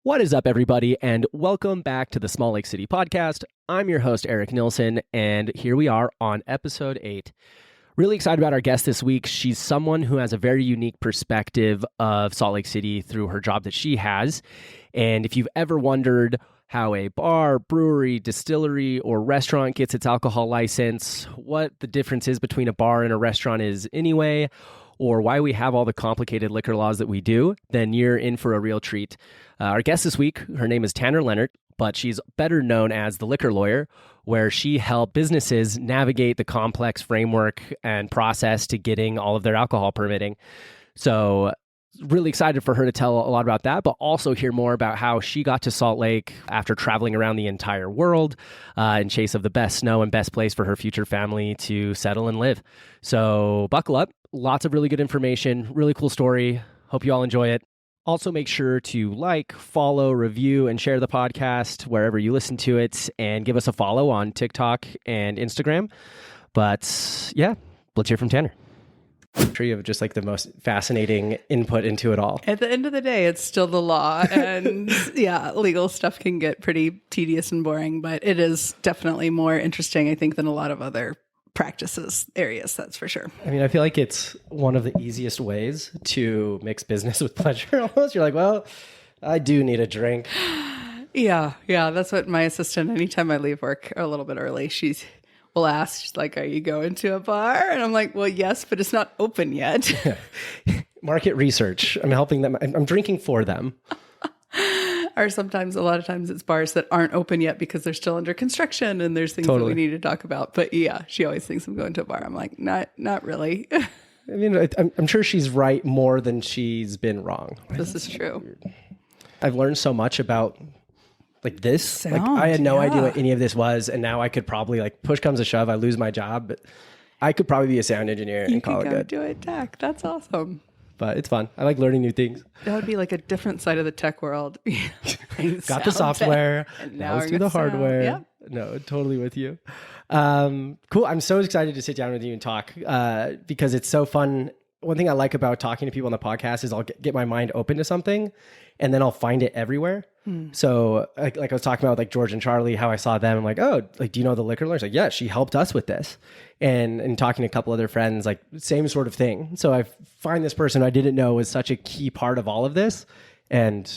What is up, everybody, and welcome back to the Small Lake City Podcast. I'm your host, Eric Nilsson, and here we are on episode 8. Really excited about our guest this week. She's someone who has a very unique perspective of Salt Lake City through her job that she has. And if you've ever wondered how a bar, brewery, distillery, or restaurant gets its alcohol license, what the difference is between a bar and a restaurant is anyway, or why we have all the complicated liquor laws that we do, then you're in for a real treat. Our guest this week, her name is Tanner Lenart, but she's better known as the Liquor Lawyer, where she helped businesses navigate the complex framework and process to getting all of their alcohol permitting. So really excited for her to tell a lot about that, but also hear more about how she got to Salt Lake after traveling around the entire world in chase of the best snow and best place for her future family to settle and live. So buckle up. Lots of really good information, really cool story. Hope you all enjoy it. Also, make sure to like, follow, review, and share the podcast wherever you listen to it, and give us a follow on TikTok and Instagram. But yeah, let's hear from Tanner. I'm sure you have just like the most fascinating input into it all. At the end of the day, it's still the law, and yeah, legal stuff can get pretty tedious and boring, but it is definitely more interesting, I think, than a lot of other practices areas, that's for sure. I mean, I feel like it's one of the easiest ways to mix business with pleasure almost. You're like, well, I do need a drink. Yeah, that's what my assistant, anytime I leave work a little bit early, she will ask, she's like, are you going to a bar? And I'm like, well, yes, but it's not open yet. Market research. I'm helping them. I'm drinking for them. Or sometimes, a lot of times it's bars that aren't open yet because they're still under construction and there's things that we need to talk about. But yeah, she always thinks I'm going to a bar. I'm like, not really. I mean, I'm sure she's right more than she's been wrong. This is true. I've learned so much about like this. Sound, like I had no idea what any of this was. And now I could probably, like, push comes to shove, I lose my job, but I could probably be a sound engineer and call it good. Do it tech. That's awesome. But it's fun. I like learning new things. That would be like a different side of the tech world. Got the software. Now let's do the hardware. Yep. No, totally with you. Cool. I'm so excited to sit down with you and talk because it's so fun. One thing I like about talking to people on the podcast is I'll get my mind open to something and then I'll find it everywhere. So like I was talking about like George and Charlie, how I saw them. I'm like, oh, like, do you know the Liquor Lawyer? Like, yeah, she helped us with this. And talking to a couple other friends, like same sort of thing. So I find this person I didn't know was such a key part of all of this. And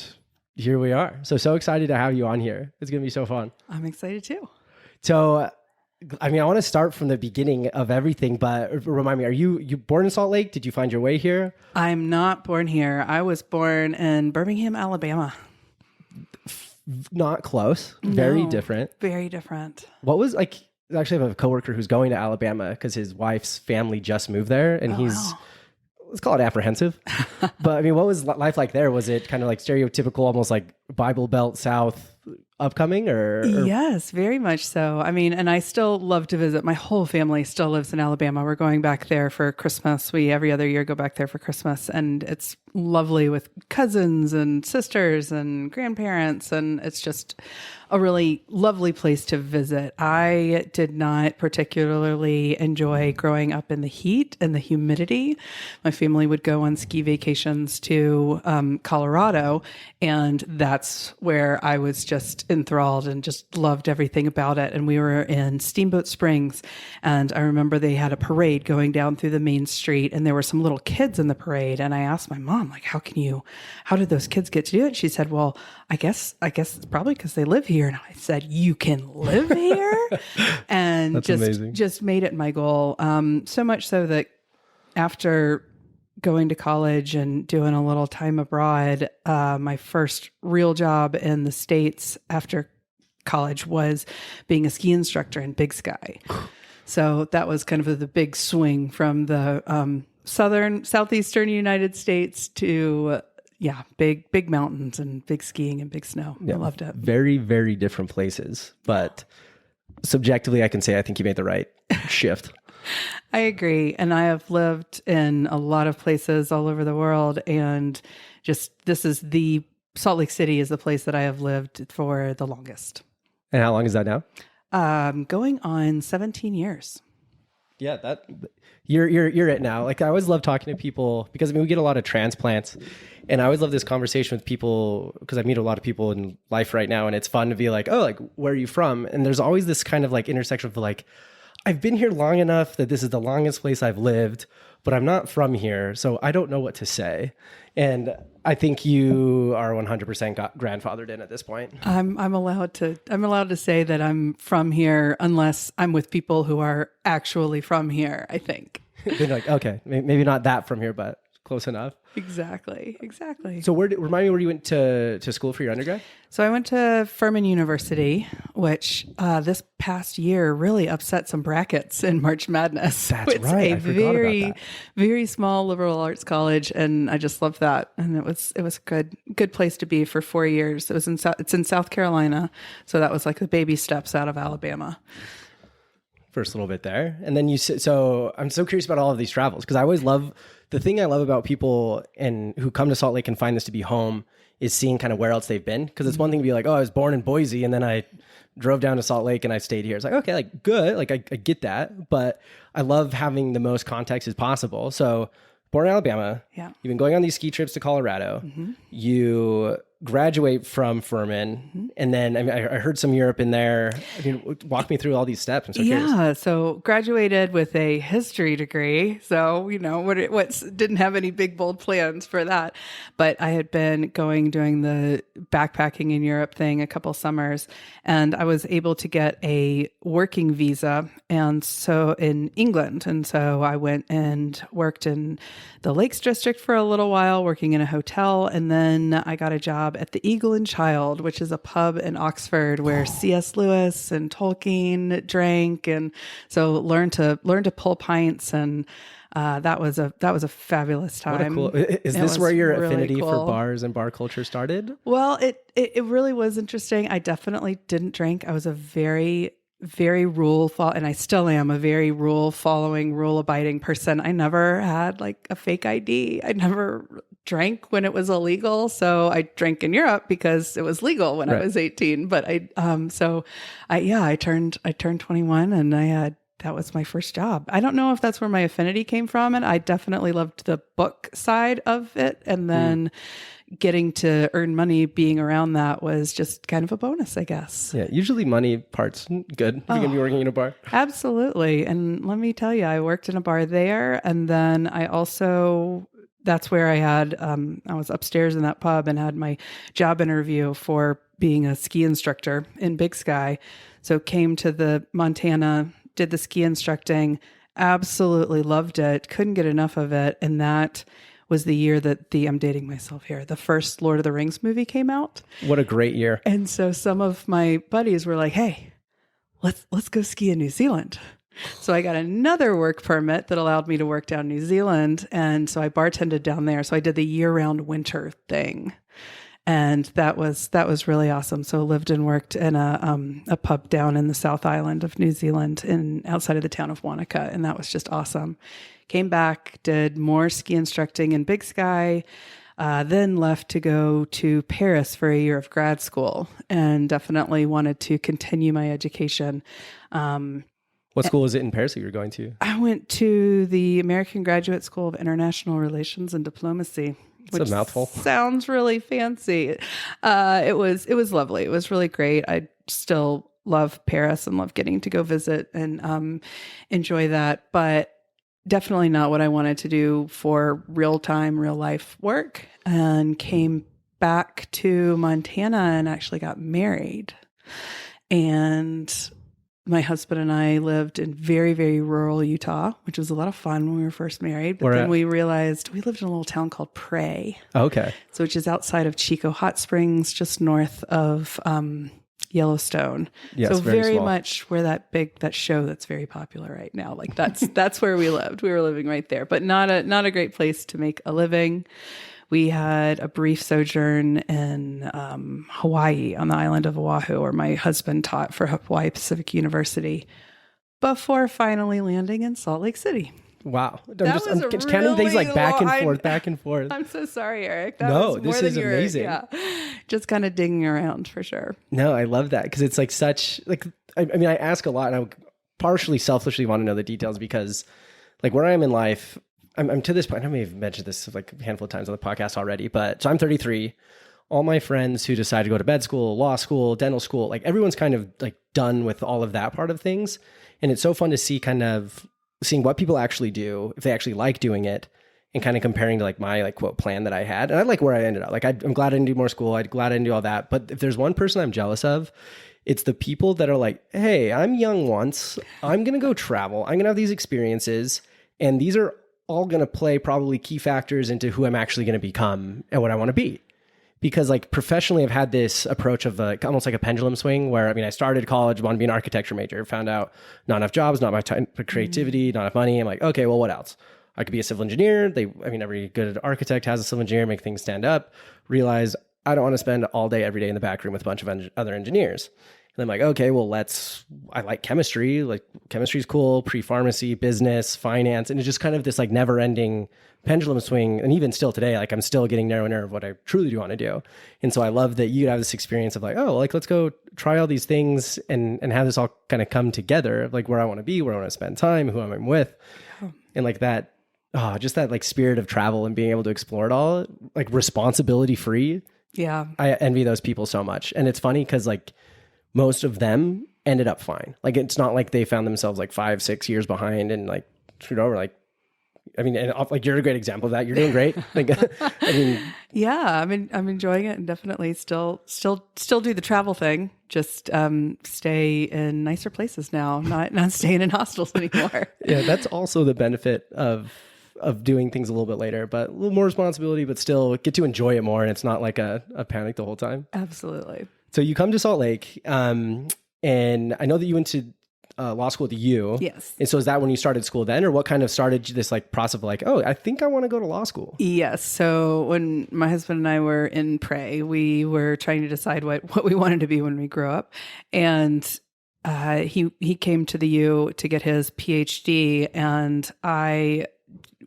here we are. So excited to have you on here. It's going to be so fun. I'm excited too. So, I mean, I want to start from the beginning of everything, but remind me, are you born in Salt Lake? Did you find your way here? I'm not born here. I was born in Birmingham, Alabama. Not close. Very different. Very different. What was like, I actually have a coworker who's going to Alabama because his wife's family just moved there and let's call it apprehensive. But I mean, what was life like there? Was it kind of like stereotypical, almost like Bible Belt South upcoming or? Yes, very much so. I mean, and I still love to visit. My whole family still lives in Alabama. We're going back there for Christmas. We every other year go back there for Christmas, and it's lovely with cousins and sisters and grandparents, and it's just a really lovely place to visit. I did not particularly enjoy growing up in the heat and the humidity. My family would go on ski vacations to Colorado, and that's where I was just enthralled and just loved everything about it. And we were in Steamboat Springs, and I remember they had a parade going down through the main street, and there were some little kids in the parade. And I asked my mom, like, how did those kids get to do it? She said, well, I guess it's probably because they live here. And I said, you can live here? And just made it my goal. So much so that after going to college and doing a little time abroad, my first real job in the States after college was being a ski instructor in Big Sky. So that was kind of the big swing from the southeastern United States to big mountains and big skiing and big snow. Yeah, I loved it. Very, very different places, but subjectively, I can say I think you made the right shift. I agree. And I have lived in a lot of places all over the world, and Salt Lake City is the place that I have lived for the longest. And how long is that now? Going on 17 years. Yeah, that you're it now. Like I always love talking to people because I mean we get a lot of transplants, and I always love this conversation with people because I meet a lot of people in life right now, and it's fun to be like, oh, like where are you from? And there's always this kind of like intersection of like, I've been here long enough that this is the longest place I've lived, but I'm not from here, so I don't know what to say. And I think you are 100% grandfathered in at this point. I'm allowed to say that I'm from here unless I'm with people who are actually from here, I think. Then like, okay, maybe not that from here, but close enough. Exactly. So remind me where you went to school for your undergrad? So I went to Furman University, which this past year really upset some brackets in March Madness. That's it's right. a I forgot about that. very small liberal arts college, and I just loved that. And it was a good place to be for 4 years. It's in South Carolina, so that was like the baby steps out of Alabama. First little bit there. And then so I'm so curious about all of these travels because I always love the thing I love about people and who come to Salt Lake and find this to be home is seeing kind of where else they've been. Because it's one thing to be like, oh, I was born in Boise and then I drove down to Salt Lake and I stayed here. It's like, okay, like good. Like I get that. But I love having the most context as possible. So born in Alabama. Yeah. You've been going on these ski trips to Colorado. Mm-hmm. You graduate from Furman. Mm-hmm. And then I heard some Europe in there. I mean, walk me through all these steps. I'm so curious. So graduated with a history degree. So, didn't have any big, bold plans for that. But I had been doing the backpacking in Europe thing a couple summers, and I was able to get a working visa. And so in England. And so I went and worked in the Lakes District for a little while, working in a hotel. And then I got a job at the Eagle and Child, which is a pub in Oxford where C.S. Lewis and Tolkien drank. And so learned to pull pints. And that was a fabulous time. What a cool, is this where your really affinity cool for bars and bar culture started? Well, it really was interesting. I definitely didn't drink. I was a very and I still am a very rule following, rule abiding person. I never had like a fake ID. I never drank when it was illegal. So I drank in Europe because it was legal when I was 18. But I turned 21 and that was my first job. I don't know if that's where my affinity came from. And I definitely loved the book side of it. And then getting to earn money being around that was just kind of a bonus, I guess. Yeah, usually money part's good if you're going to be working in a bar. Absolutely. And let me tell you, I worked in a bar there. And then that's where I had, I was upstairs in that pub and had my job interview for being a ski instructor in Big Sky. So came to the Montana, did the ski instructing, absolutely loved it, couldn't get enough of it. And that was the year that I'm dating myself here, the first Lord of the Rings movie came out. What a great year. And so some of my buddies were like, hey, let's go ski in New Zealand. So I got another work permit that allowed me to work down New Zealand. And so I bartended down there. So I did the year-round winter thing. And that was really awesome. So lived and worked in a pub down in the South Island of New Zealand outside of the town of Wanaka. And that was just awesome. Came back, did more ski instructing in Big Sky, then left to go to Paris for a year of grad school and definitely wanted to continue my education. What school was it in Paris that you were going to? I went to the American Graduate School of International Relations and Diplomacy. It's a mouthful. Sounds really fancy. It was lovely. It was really great. I still love Paris and love getting to go visit and enjoy that. But definitely not what I wanted to do for real life work, and came back to Montana and actually got married. And my husband and I lived in very, very rural Utah, which was a lot of fun when we were first married. But then we realized we lived in a little town called Prey. Okay. So which is outside of Chico Hot Springs, just north of Yellowstone. Yes, so very small. much where that show that's very popular right now. Like that's where we lived. We were living right there, but not a great place to make a living. We had a brief sojourn in Hawaii on the island of Oahu, where my husband taught for Hawaii Pacific University, before finally landing in Salt Lake City. Wow. I'm counting things like back and forth. I'm so sorry, Eric. This is amazing. Just kind of digging around for sure. No, I love that because it's like such, like, I mean, I ask a lot and partially selfishly want to know the details because like where I am in life, I'm to this point, I may have mentioned this like a handful of times on the podcast already, but so I'm 33. All my friends who decide to go to med school, law school, dental school, like everyone's kind of like done with all of that part of things. And it's so fun to see kind of seeing what people actually do, if they actually like doing it, and kind of comparing to like my like quote plan that I had. And I like where I ended up. Like I'm glad I didn't do more school. I'm glad I didn't do all that. But if there's one person I'm jealous of, it's the people that are like, hey, I'm young once. I'm going to go travel. I'm going to have these experiences. And these are all going to play probably key factors into who I'm actually going to become and what I want to be. Because like professionally, I've had this approach of almost like a pendulum swing where, I mean, I started college, wanted to be an architecture major, found out not enough jobs, not my time for creativity, not enough money. I'm like, okay, well, what else? I could be a civil engineer. Every good architect has a civil engineer, make things stand up. Realize I don't want to spend all day, every day in the back room with a bunch of other engineers. And I'm like, okay, well, I like chemistry. Like chemistry's cool, pre-pharmacy, business, finance. And it's just kind of this like never ending pendulum swing. And even still today, like I'm still getting narrow and narrow of what I truly do want to do. And so I love that you have this experience of like, oh, like let's go try all these things and have this all kind of come together of like where I want to be, where I want to spend time, who I'm with. And like that, just that like spirit of travel and being able to explore it all, like responsibility free. Yeah. I envy those people so much. And it's funny because like most of them ended up fine. Like it's not like they found themselves like 5-6 years behind and like screwed over. Like, I mean, and like you're a great example of that. You're doing great. Like, I mean, yeah, I'm enjoying it and definitely still do the travel thing. Just stay in nicer places now, not staying in hostels anymore. Yeah, that's also the benefit of doing things a little bit later, but a little more responsibility, but still get to enjoy it more. And it's not like a panic the whole time. Absolutely. So you come to Salt Lake, and I know that you went to law school at the U. Yes. And so is that when you started school then, or what kind of started this like process of like, oh, I think I want to go to law school? Yes. So when my husband and I were in Prey, we were trying to decide what we wanted to be when we grew up. And he came to the U to get his PhD, and I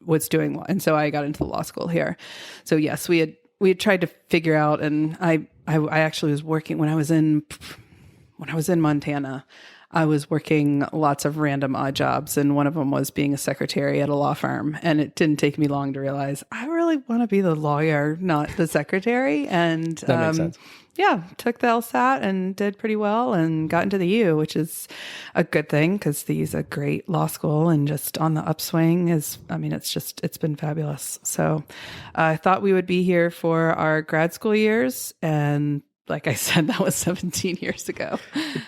was doing law. And so I got into the law school here. So yes, we had tried to figure out, and I actually was working when I was in Montana. I was working lots of random odd jobs, and one of them was being a secretary at a law firm. And it didn't take me long to realize I really want to be the lawyer, not the secretary. And that makes sense. Yeah, took the LSAT and did pretty well and got into the U, which is a good thing because the U's a great law school and just on the upswing it's been fabulous. So I thought we would be here for our grad school years. And like I said, that was 17 years ago.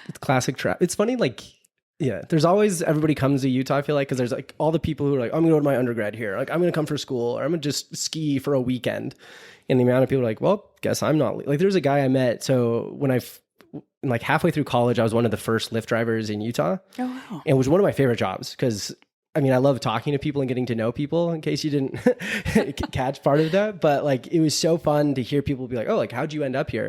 It's classic trap. It's funny, like, yeah, there's always, everybody comes to Utah, I feel like, because there's like all the people who are like, I'm going to go to my undergrad here. Like, I'm going to come for school, or I'm going to just ski for a weekend. And the amount of people are like, well, guess I'm not. Like, there's a guy I met. So when like halfway through college, I was one of the first Lyft drivers in Utah. Oh, wow. And it was one of my favorite jobs because, I mean, I love talking to people and getting to know people, in case you didn't catch part of that. But like, it was so fun to hear people be like, oh, like, how'd you end up here?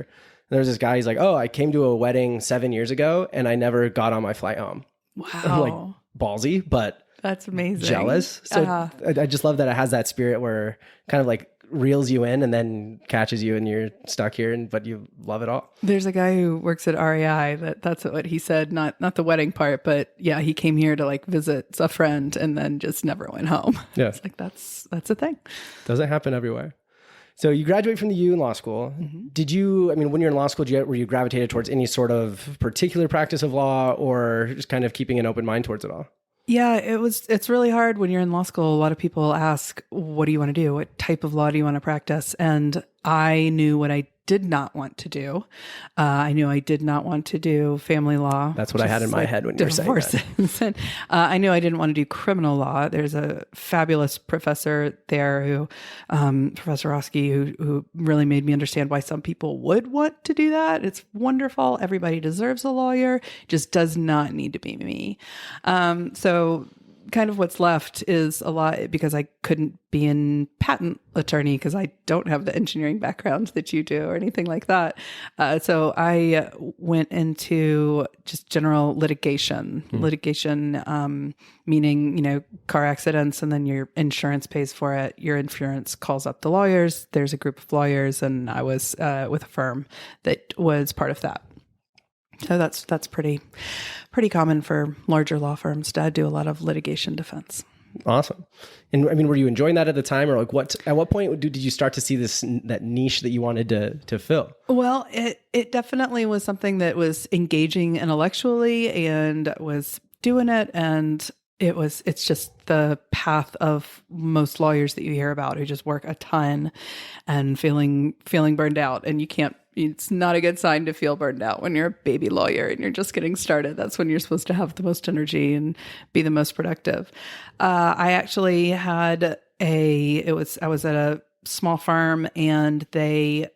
And there was this guy, he's like, oh, I came to a wedding 7 years ago and I never got on my flight home. Wow. I'm like, ballsy, but that's amazing. Jealous. So I just love that it has that spirit where kind of like reels you in and then catches you and you're stuck here, but you love it all. There's a guy who works at REI that's what he said, not the wedding part, but yeah, he came here to like visit a friend and then just never went home. Yeah. It's like, that's a thing. Doesn't happen everywhere. So you graduate from the U in law school. Mm-hmm. Did you, I mean, when you're in law school, were you gravitated towards any sort of particular practice of law or just kind of keeping an open mind towards it all? Yeah, it's really hard when you're in law school. A lot of people ask, what do you want to do? What type of law do you want to practice? And I knew what I did not want to do. I knew I did not want to do family law. That's what I had in my head when you were saying that. And, I knew I didn't want to do criminal law. There's a fabulous professor there who, Professor Roski, who really made me understand why some people would want to do that. It's wonderful. Everybody deserves a lawyer. Just does not need to be me. So kind of what's left is a lot because I couldn't be in patent attorney because I don't have the engineering background that you do or anything like that. So I went into just general litigation, meaning, car accidents and then your insurance pays for it. Your insurance calls up the lawyers. There's a group of lawyers and I was with a firm that was part of that. So that's pretty common for larger law firms to do a lot of litigation defense. Awesome. And I mean, were you enjoying that at the time, or like at what point did you start to see that niche that you wanted to fill? Well, it definitely was something that was engaging intellectually and was doing it. And it's just the path of most lawyers that you hear about who just work a ton and feeling burned out. And it's not a good sign to feel burned out when you're a baby lawyer and you're just getting started. That's when you're supposed to have the most energy and be the most productive. I actually I was at a small firm, and they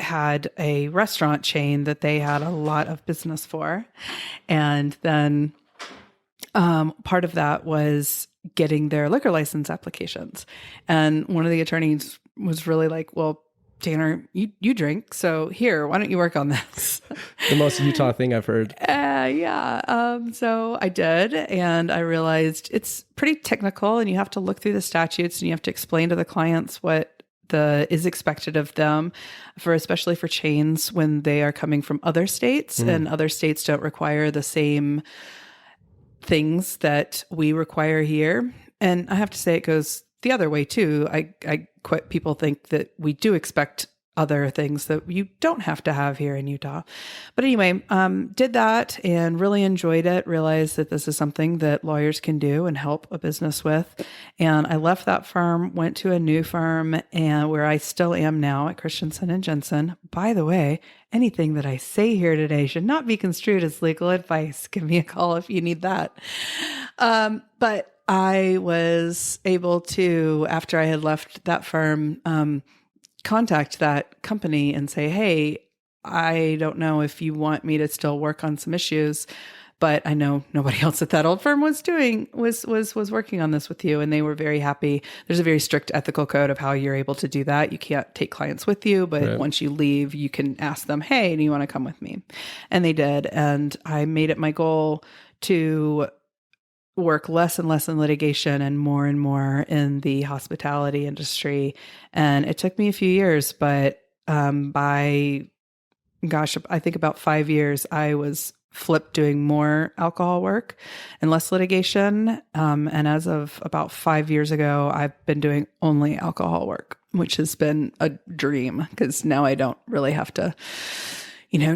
had a restaurant chain that they had a lot of business for. And then part of that was getting their liquor license applications. And one of the attorneys was really like, well, Tanner, you drink, so here, why don't you work on this? The most Utah thing I've heard. Yeah. So I did, and I realized it's pretty technical, and you have to look through the statutes, and you have to explain to the clients what is expected of them, especially for chains when they are coming from other states, and other states don't require the same things that we require here. And I have to say, it goes the other way too. People think that we do expect other things that you don't have to have here in Utah. But anyway, did that and really enjoyed it. Realized that this is something that lawyers can do and help a business with. And I left that firm, went to a new firm, and where I still am now at Christensen and Jensen. By the way, anything that I say here today should not be construed as legal advice. Give me a call if you need that. But I was able to, after I had left that firm, contact that company and say, hey, I don't know if you want me to still work on some issues, but I know nobody else at that old firm was working on this with you. And they were very happy. There's a very strict ethical code of how you're able to do that. You can't take clients with you, but right. Once you leave, you can ask them, hey, do you want to come with me? And they did. And I made it my goal to work less and less in litigation and more in the hospitality industry. And it took me a few years, but I think about 5 years, I was flipped doing more alcohol work and less litigation. And as of about 5 years ago, I've been doing only alcohol work, which has been a dream because now I don't really have to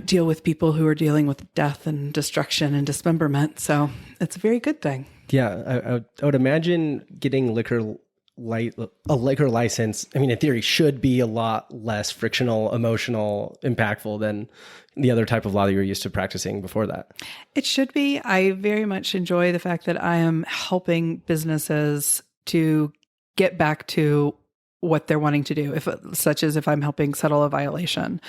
deal with people who are dealing with death and destruction and dismemberment. So it's a very good thing. Yeah. I would imagine getting a liquor license, I mean, in theory, should be a lot less frictional, emotional, impactful than the other type of law that you're used to practicing before that. It should be. I very much enjoy the fact that I am helping businesses to get back to what they're wanting to do, such as if I'm helping settle a violation,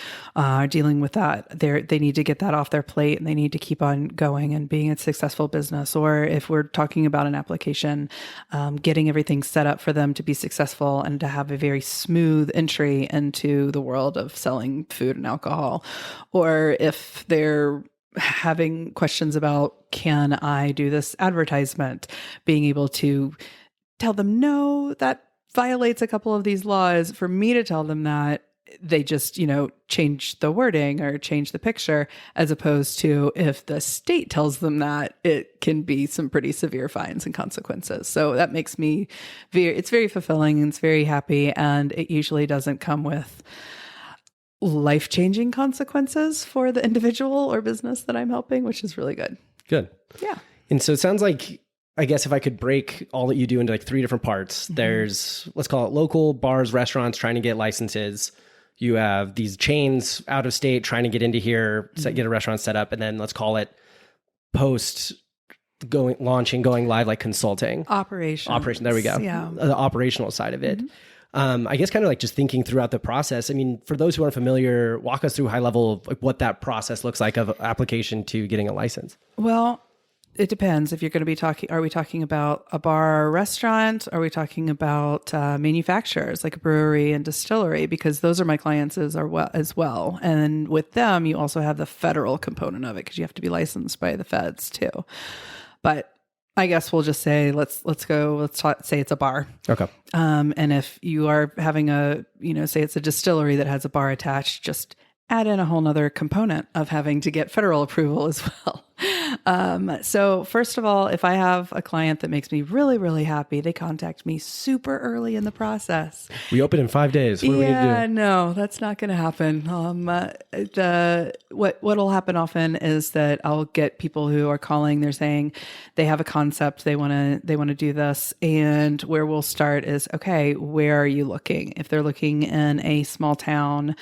dealing with that, they need to get that off their plate and they need to keep on going and being a successful business. Or if we're talking about an application, getting everything set up for them to be successful and to have a very smooth entry into the world of selling food and alcohol. Or if they're having questions about, can I do this advertisement, being able to tell them, no, that violates a couple of these laws. For me to tell them that, they just, change the wording or change the picture, as opposed to if the state tells them that, it can be some pretty severe fines and consequences. So that makes me it's very fulfilling and it's very happy. And it usually doesn't come with life-changing consequences for the individual or business that I'm helping, which is really good. Good. Yeah. And so it sounds like, I guess if I could break all that you do into like 3 different parts, there's, let's call it local bars, restaurants trying to get licenses. You have these chains out of state trying to get into here, get a restaurant set up. And then let's call it going live, like consulting. Operation. There we go. Yeah. The operational side of it. I guess kind of like just thinking throughout the process. I mean, for those who aren't familiar, walk us through high level of like what that process looks like of application to getting a license. Well, it depends. If you're going to be are we talking about a bar or restaurant? Are we talking about manufacturers like a brewery and distillery? Because those are my clients as well. And with them, you also have the federal component of it because you have to be licensed by the feds too. But I guess we'll just say, let's say it's a bar. Okay. And if you are having say it's a distillery that has a bar attached, just add in a whole nother component of having to get federal approval as well. So first of all, if I have a client that makes me really, really happy, they contact me super early in the process. We open in 5 days. What do we need to do? No, that's not going to happen. What'll happen often is that I'll get people who are calling. They're saying they have a concept. They want to do this. And where we'll start is, okay, where are you looking? If they're looking in a small town,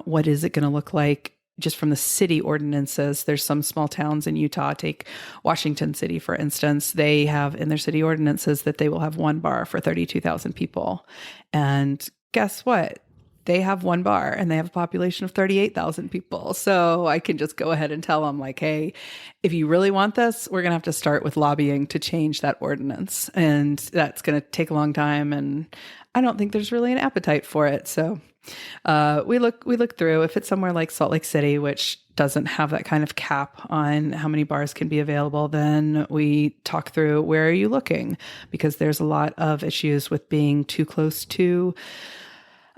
what is it going to look like? Just from the city ordinances, there's some small towns in Utah, take Washington City, for instance, they have in their city ordinances that they will have one bar for 32,000 people. And guess what? They have one bar and they have a population of 38,000 people. So I can just go ahead and tell them like, hey, if you really want this, we're going to have to start with lobbying to change that ordinance. And that's going to take a long time. And I don't think there's really an appetite for it. So we look through. If it's somewhere like Salt Lake City, which doesn't have that kind of cap on how many bars can be available, then we talk through, where are you looking? Because there's a lot of issues with being too close to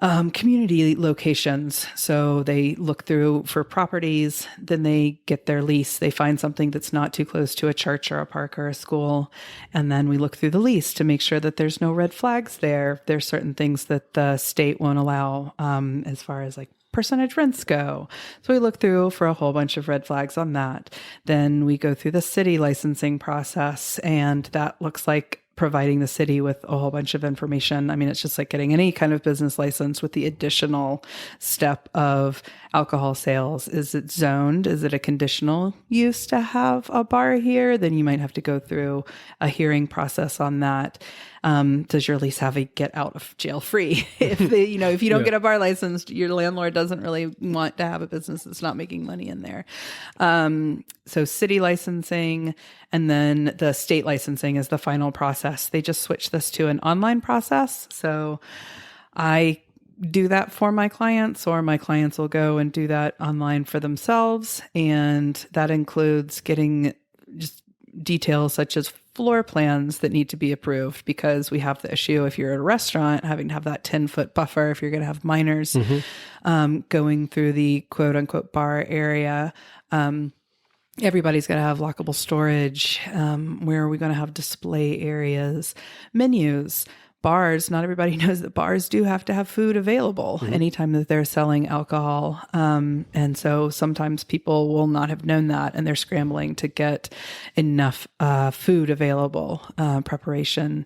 community locations. So they look through for properties, then they get their lease. They find something that's not too close to a church or a park or a school. And then we look through the lease to make sure that there's no red flags there. There's certain things that the state won't allow as far as like percentage rents go. So we look through for a whole bunch of red flags on that. Then we go through the city licensing process, and that looks like providing the city with a whole bunch of information. I mean, it's just like getting any kind of business license with the additional step of alcohol sales. Is it zoned? Is it a conditional use to have a bar here? Then you might have to go through a hearing process on that. Does your lease have a get out of jail free? If you don't get a bar license, your landlord doesn't really want to have a business that's not making money in there. So city licensing, and then the state licensing is the final process. They just switched this to an online process. So I do that for my clients, or my clients will go and do that online for themselves. And that includes getting just details such as floor plans that need to be approved, because we have the issue, if you're at a restaurant, having to have that 10-foot buffer if you're going to have minors going through the quote unquote bar area. Everybody's got to have lockable storage. Where are we going to have display areas, menus? Bars, not everybody knows that bars do have to have food available anytime that they're selling alcohol. And so sometimes people will not have known that, and they're scrambling to get enough food available, preparation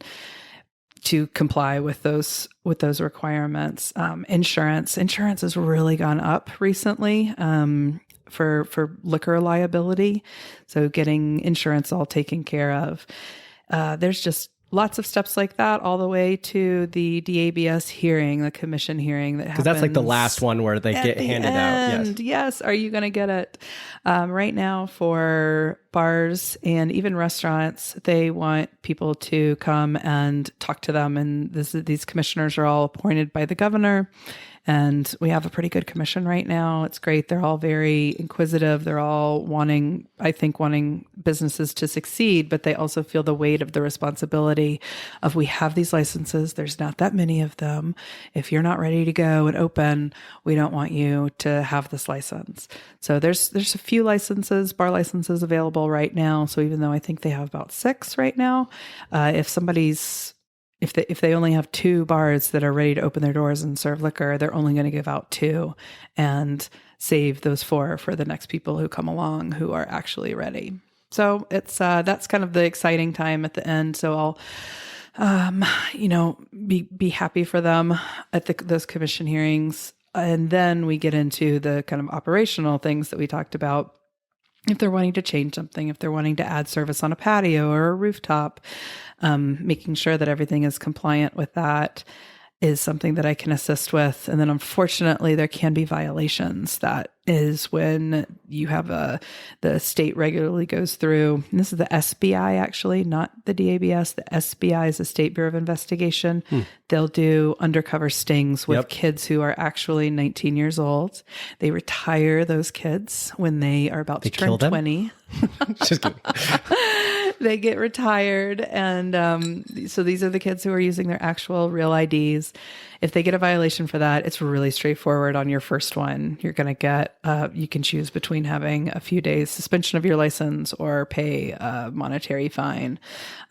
to comply with those requirements. Insurance has really gone up recently. For liquor liability. So getting insurance all taken care of. There's just lots of steps like that, all the way to the DABS hearing, the commission hearing that happens. Because that's like the last one where they get handed out. Yes. Are you going to get it? Right now for bars and even restaurants, they want people to come and talk to them. And these commissioners are all appointed by the governor. And we have a pretty good commission right now. It's great. They're all very inquisitive. They're all wanting businesses to succeed, but they also feel the weight of the responsibility of, we have these licenses. There's not that many of them. If you're not ready to go and open, we don't want you to have this license. So there's a few bar licenses available right now. So even though I think they have about 6 right now, if they only have 2 bars that are ready to open their doors and serve liquor, they're only going to give out 2 and save those 4 for the next people who come along who are actually ready. So it's that's kind of the exciting time at the end. So I'll be happy for them at those commission hearings, and then we get into the kind of operational things that we talked about. If they're wanting to change something, if they're wanting to add service on a patio or a rooftop, making sure that everything is compliant with that is something that I can assist with. And then unfortunately, there can be violations. That is when you have the state regularly goes through, and this is the SBI actually, not the DABS. The SBI is the State Bureau of Investigation. They'll do undercover stings with kids who are actually 19 years old. They retire those kids when they are about to turn 20. Just kidding. They get retired. And so these are the kids who are using their actual real IDs. If they get a violation for that, it's really straightforward on your first one. You're going to get, you can choose between having a few days suspension of your license or pay a monetary fine.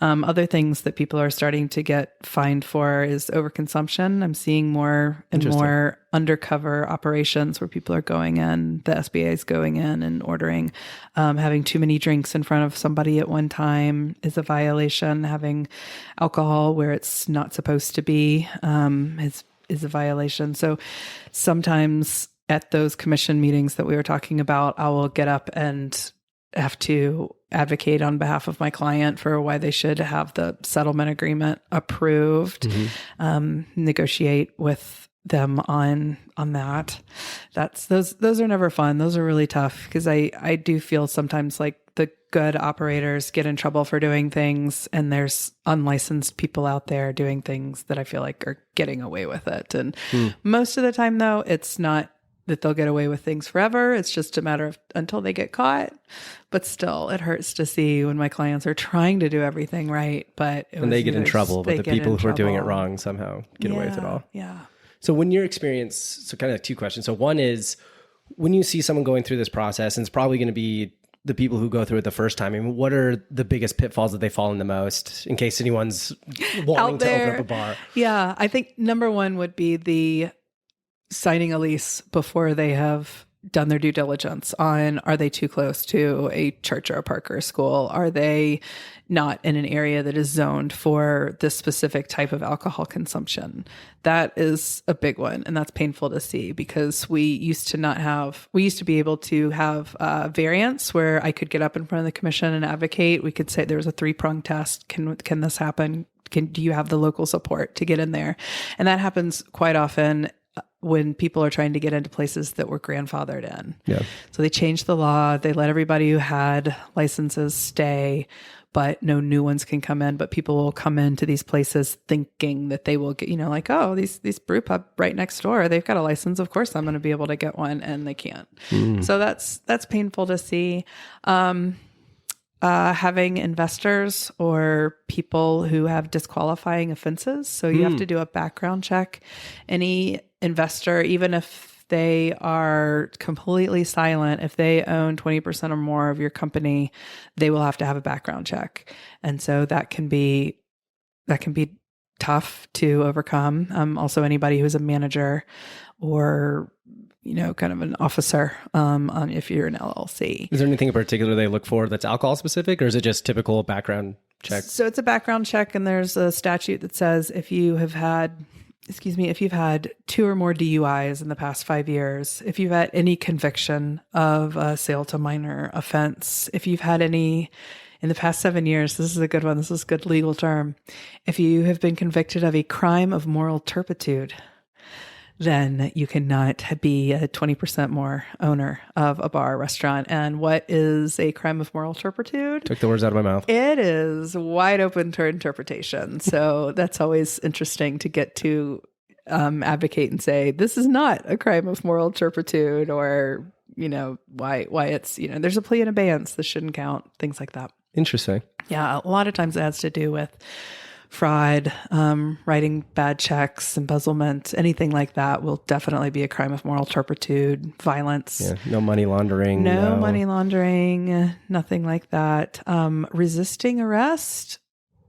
Other things that people are starting to get fined for is overconsumption. I'm seeing more and more undercover operations where people are going in, the SBA is going in and ordering. Having too many drinks in front of somebody at one time is a violation. Having alcohol where it's not supposed to be is a violation. So sometimes at those commission meetings that we were talking about, I will get up and have to advocate on behalf of my client for why they should have the settlement agreement approved, negotiate with them on that. Those are never fun. Those are really tough because I do feel sometimes like the good operators get in trouble for doing things, and there's unlicensed people out there doing things that I feel like are getting away with it. And most of the time though, it's not that they'll get away with things forever. It's just a matter of until they get caught. But still, it hurts to see when my clients are trying to do everything right, but they get in trouble, but the people who are doing it wrong somehow get away with it all. Yeah. So when your experience, so kind of two questions. So one is, when you see someone going through this process, and it's probably going to be the people who go through it the first time, I mean, what are the biggest pitfalls that they fall in the most, in case anyone's wanting to open up a bar? Yeah, I think number one would be the signing a lease before they have done their due diligence on, are they too close to a church or a park or a school? Are they not in an area that is zoned for this specific type of alcohol consumption? That is a big one. And that's painful to see because we used to be able to have variants where I could get up in front of the commission and advocate. We could say there was a 3-prong test. Can this happen? Do you have the local support to get in there? And that happens quite often when people are trying to get into places that were grandfathered in. Yeah. So they changed the law. They let everybody who had licenses stay, but no new ones can come in. But people will come into these places thinking that they will get, like, oh, these brew pub right next door, they've got a license. Of course I'm going to be able to get one, and they can't. So that's painful to see. Having investors or people who have disqualifying offenses. So you have to do a background check. Any investor, even if they are completely silent, if they own 20% or more of your company, they will have to have a background check. And so that can be tough to overcome. Also anybody who's a manager or kind of an officer, if you're an LLC. Is there anything in particular they look for that's alcohol specific, or is it just typical background check? So it's a background check, and there's a statute that says if you've had 2 or more DUIs in the past 5 years, if you've had any conviction of a sale to minor offense, if you've had any in the past 7 years, this is a good one, this is a good legal term, if you have been convicted of a crime of moral turpitude, then you cannot be a 20% more owner of a bar or restaurant. And what is a crime of moral turpitude? Took the words out of my mouth. It is wide open to interpretation. So that's always interesting to get to advocate and say, this is not a crime of moral turpitude, or, why it's, there's a plea in abeyance. This shouldn't count. Things like that. Interesting. Yeah. A lot of times it has to do with fraud, writing bad checks, embezzlement, anything like that will definitely be a crime of moral turpitude, violence. Yeah, no money laundering. No money laundering, nothing like that. Resisting arrest,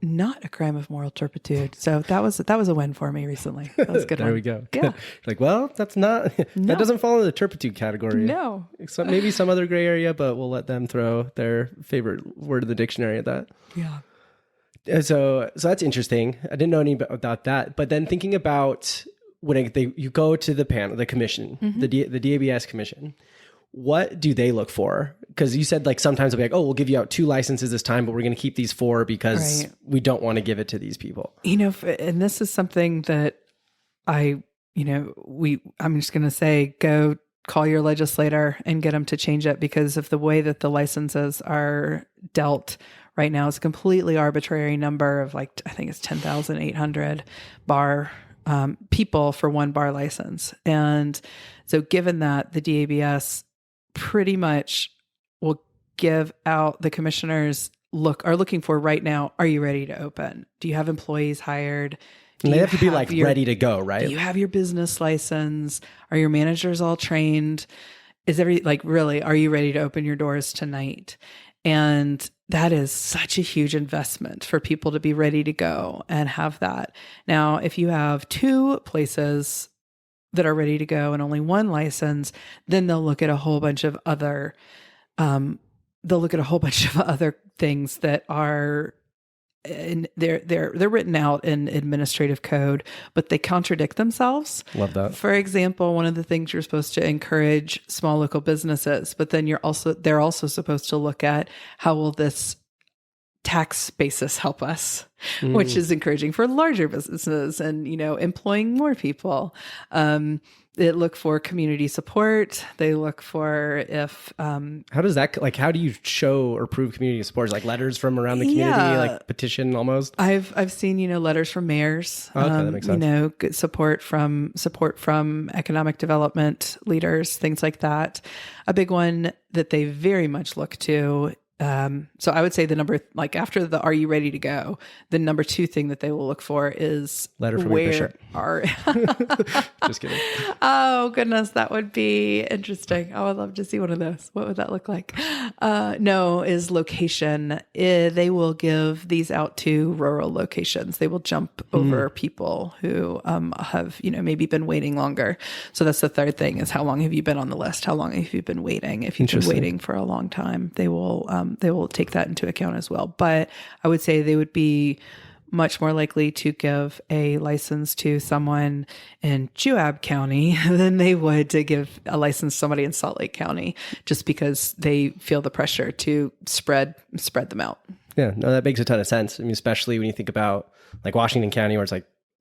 not a crime of moral turpitude. So that was a win for me recently. That was a good. There we go. Yeah. Like, well, that's not, that doesn't fall in the turpitude category. No. So maybe some other gray area, but we'll let them throw their favorite word of the dictionary at that. Yeah. So that's interesting. I didn't know any about that. But then thinking about when you go to the panel, the commission, the DABS commission, what do they look for? Because you said like sometimes they'll be like, oh, we'll give you out 2 licenses this time, but we're going to keep these 4 because we don't want to give it to these people. And this is something that I'm just going to say, go call your legislator and get them to change it, because of the way that the licenses are dealt right now. It's a completely arbitrary number of I think it's 10,800 bar people for one bar license. And so given that, the DABS pretty much will give out, the commissioners are looking for right now, are you ready to open? Do you have employees hired? And they have to be like ready to go, right? Do you have your business license? Are your managers all trained? Is really, are you ready to open your doors tonight? And that is such a huge investment for people to be ready to go and have that. Now, if you have 2 places that are ready to go and only 1 license, then they'll look at a whole bunch of other, things that are, and they're written out in administrative code, but they contradict themselves. Love that. For example, one of the things you're supposed to encourage small local businesses, but then they're also supposed to look at how will this tax basis help us, which is encouraging for larger businesses and, employing more people. They look for community support. They look for if... how does that, how do you show or prove community support? Like letters from around the community, like petition almost? I've seen, letters from mayors. Okay, that makes sense. Good support from economic development leaders, things like that. A big one that they very much look to. So I would say the number, after the "Are you ready to go?" the number 2 thing that they will look for is letter from your bishop. Just kidding. Oh goodness, that would be interesting. I would love to see one of those. What would that look like? No, is location. They will give these out to rural locations. They will jump over people who have maybe been waiting longer. So that's the 3rd thing: is how long have you been on the list? How long have you been waiting? If you've been waiting for a long time, they will take that into account as well. But I would say they would be much more likely to give a license to someone in Juab County than they would to give a license to somebody in Salt Lake County, just because they feel the pressure to spread them out. Yeah, no, that makes a ton of sense. I mean, especially when you think about Washington County, where it's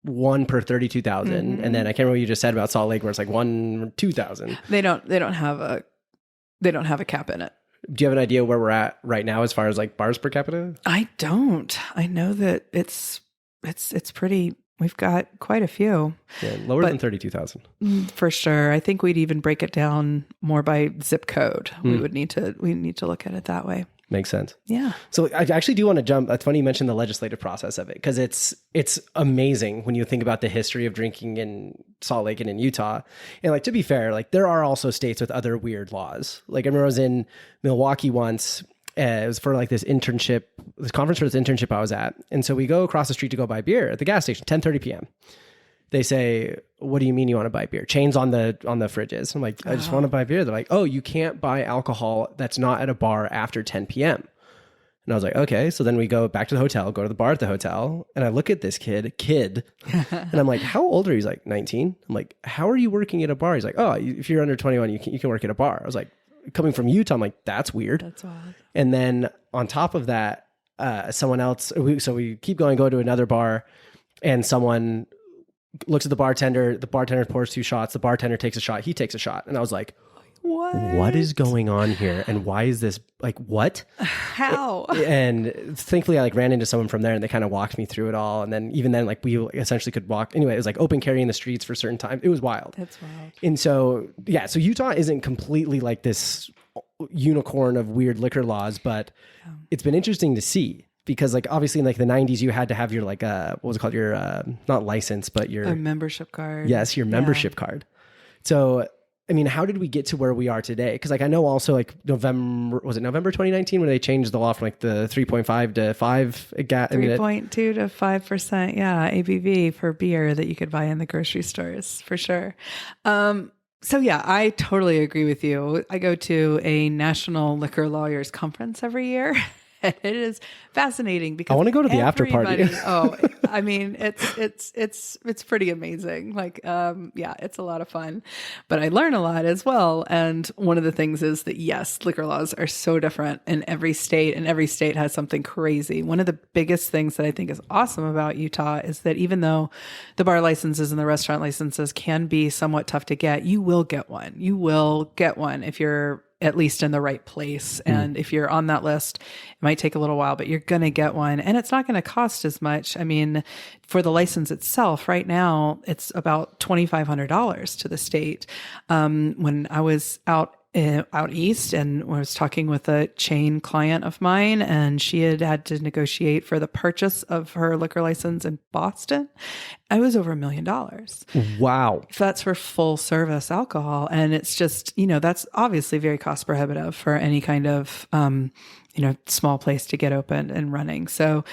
1 per 32,000, and then I can't remember what you just said about Salt Lake, where it's 1 per 2,000. They don't have a cap in it. Do you have an idea where we're at right now as far as bars per capita? I don't. I know that it's pretty. We've got quite a few. Yeah, lower than 32,000 for sure. I think we'd even break it down more by zip code. We need to look at it that way. Makes sense. Yeah. So I actually do want to jump. It's funny you mentioned the legislative process of it, because it's amazing when you think about the history of drinking in Salt Lake and in Utah. And to be fair, there are also states with other weird laws. I remember I was in Milwaukee once. It was for this conference for this internship I was at. And so we go across the street to go buy beer at the gas station, 10:30 p.m. They say, "What do you mean you want to buy beer?" Chains on the fridges. I'm like, "I just want to buy beer." They're like, "Oh, you can't buy alcohol that's not at a bar after 10 p.m. And I was like, "Okay." So then we go back to the hotel, go to the bar at the hotel, and I look at this kid, and I'm like, "How old are you?" He's like, 19. I'm like, "How are you working at a bar?" He's like, "Oh, if you're under 21, you can work at a bar." I was like, coming from Utah, I'm like, "That's weird." That's wild. And then on top of that, someone else. So we keep going, go to another bar, and someone looks at the bartender pours 2 shots, the bartender takes a shot, he takes a shot. And I was like, what is going on here? And why is this what? How? And thankfully I ran into someone from there, and they kind of walked me through it all. And then even then, we essentially could walk. Anyway, it was open carry in the streets for certain times. It was wild. That's wild. And so, yeah, so Utah isn't completely this unicorn of weird liquor laws, but it's been interesting to see. Because obviously in the 90s, you had to have your what was it called? Your, not license, but your... A membership card. Yes, your membership card. So, I mean, how did we get to where we are today? Because I know also November 2019 when they changed the law from the 3.5 to 5? 3.2 to 5%, ABV for beer that you could buy in the grocery stores, for sure. So yeah, I totally agree with you. I go to a national liquor lawyers conference every year. And it is fascinating because I want to go to the after party. I mean, it's pretty amazing. It's a lot of fun, but I learn a lot as well. And one of the things is that yes, liquor laws are so different in every state, and every state has something crazy. One of the biggest things that I think is awesome about Utah is that even though the bar licenses and the restaurant licenses can be somewhat tough to get, you will get one. You will get one if you're at least in the right place. And if you're on that list, it might take a little while, but you're going to get one, and it's not going to cost as much. I mean, for the license itself right now, it's about $2,500 to the state. When I was out out east, and I was talking with a chain client of mine, and she had to negotiate for the purchase of her liquor license in Boston. It was over $1 million. Wow. That's for full service alcohol. And it's just, that's obviously very cost prohibitive for any kind of, small place to get open and running. So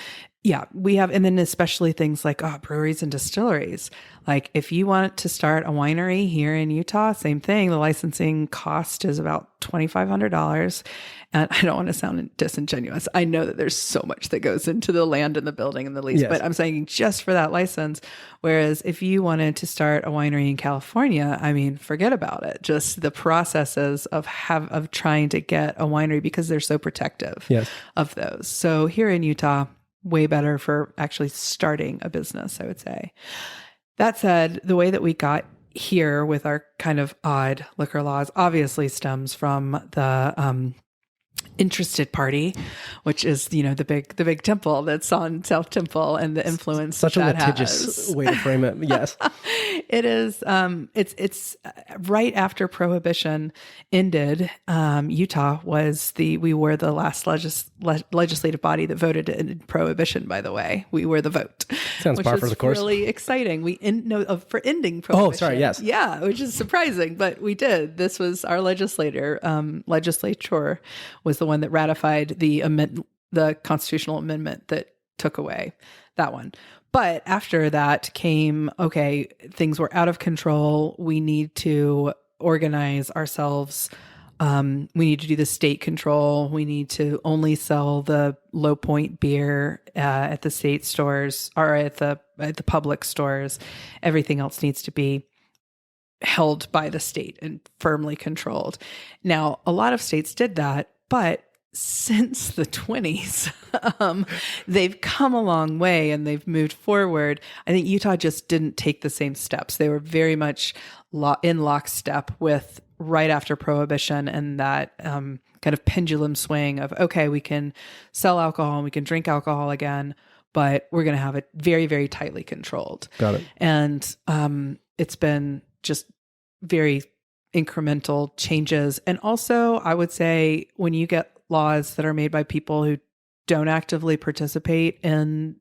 yeah, we have, and then especially things like breweries and distilleries. Like if you want to start a winery here in Utah, same thing. The licensing cost is about $2,500. And I don't want to sound disingenuous. I know that there's so much that goes into the land and the building and the lease, Yes. but I'm saying just for that license. Whereas if you wanted to start a winery in California, I mean, forget about it. Just the processes of trying to get a winery, because they're so protective of those. So here in Utah, way better for actually starting a business, I would say. That said, the way that we got here with our kind of odd liquor laws obviously stems from the interested party, which is, the big temple that's on South Temple, and the influence such a that litigious has. way to frame it. Yes. It is. It's right after Prohibition ended. Utah we were the last legislative body that voted in Prohibition. By the way, we were the vote. Sounds par for the course. Really exciting. For ending Prohibition. Oh, sorry. Yes. Yeah, which is surprising, but we did. This was our legislature was the one that ratified the constitutional amendment that took away that one. But after that came, okay, things were out of control. We need to organize ourselves. We need to do the state control. We need to only sell the Low Point beer at the state stores or at the public stores. Everything else needs to be held by the state and firmly controlled. Now, a lot of states did that, but since the 20s, they've come a long way and they've moved forward. I think Utah just didn't take the same steps. They were very much in lockstep with right after Prohibition and that kind of pendulum swing of, okay, we can sell alcohol and we can drink alcohol again, but we're going to have it very, very tightly controlled. Got it. And it's been just very incremental changes. And also, I would say when you get laws that are made by people who don't actively participate in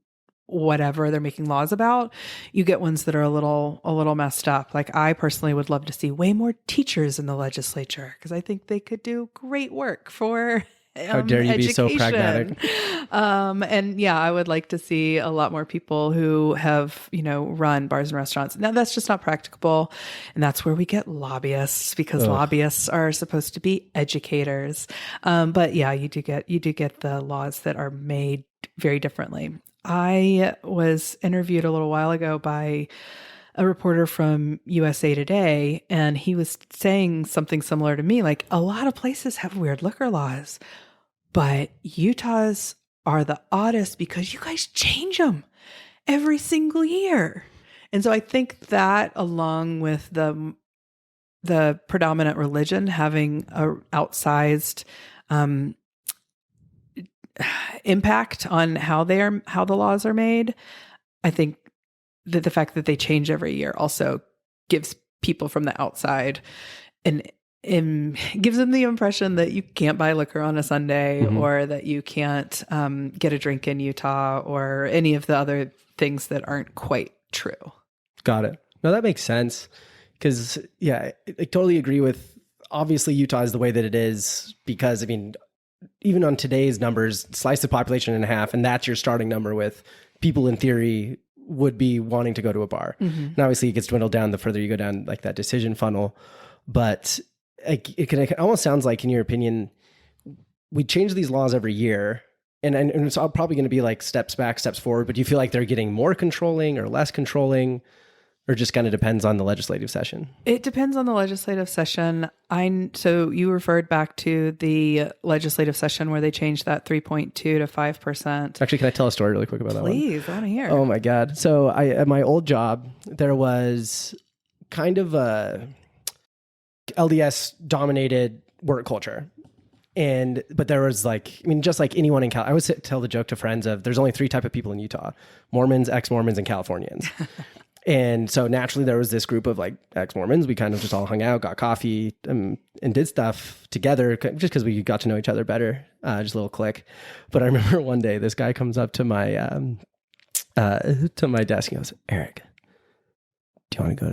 whatever they're making laws about, you get ones that are a little messed up. Like I personally would love to see way more teachers in the legislature, because I think they could do great work for how dare you education. be so pragmatic. And yeah, I would like to see a lot more people who have, run bars and restaurants. Now that's just not practicable. And that's where we get lobbyists, because lobbyists are supposed to be educators. But yeah, you do get the laws that are made very differently. I was interviewed a little while ago by a reporter from USA Today, and he was saying something similar to me, like a lot of places have weird liquor laws, but Utah's are the oddest because you guys change them every single year. And so I think that, along with the predominant religion having a outsized impact on how the laws are made, I think that the fact that they change every year also gives people from the outside gives them the impression that you can't buy liquor on a Sunday, or that you can't get a drink in Utah, or any of the other things that aren't quite true. Got it. No, that makes sense. Because, yeah, I totally agree with, obviously Utah is the way that it is because, I mean, even on today's numbers, slice the population in half, and that's your starting number with people in theory would be wanting to go to a bar. And obviously it gets dwindled down the further you go down like that decision funnel. But it almost sounds like, in your opinion, we change these laws every year, and it's probably going to be like steps back, steps forward, but do you feel like they're getting more controlling or less controlling, or just kind of depends on the legislative session? It depends on the legislative session. So you referred back to the legislative session where they changed that 3.2 to 5%. Actually, can I tell a story really quick about that one? Please, I want to hear. Oh my God. So at my old job, there was kind of a LDS dominated work culture. But there was just like anyone in I always tell the joke to friends of, there's only 3 types of people in Utah: Mormons, ex-Mormons, and Californians. And so naturally there was this group of like ex-Mormons. We kind of just all hung out, got coffee, and did stuff together just because we got to know each other better, just a little click. But I remember one day this guy comes up to my desk and goes, Eric, do you want to go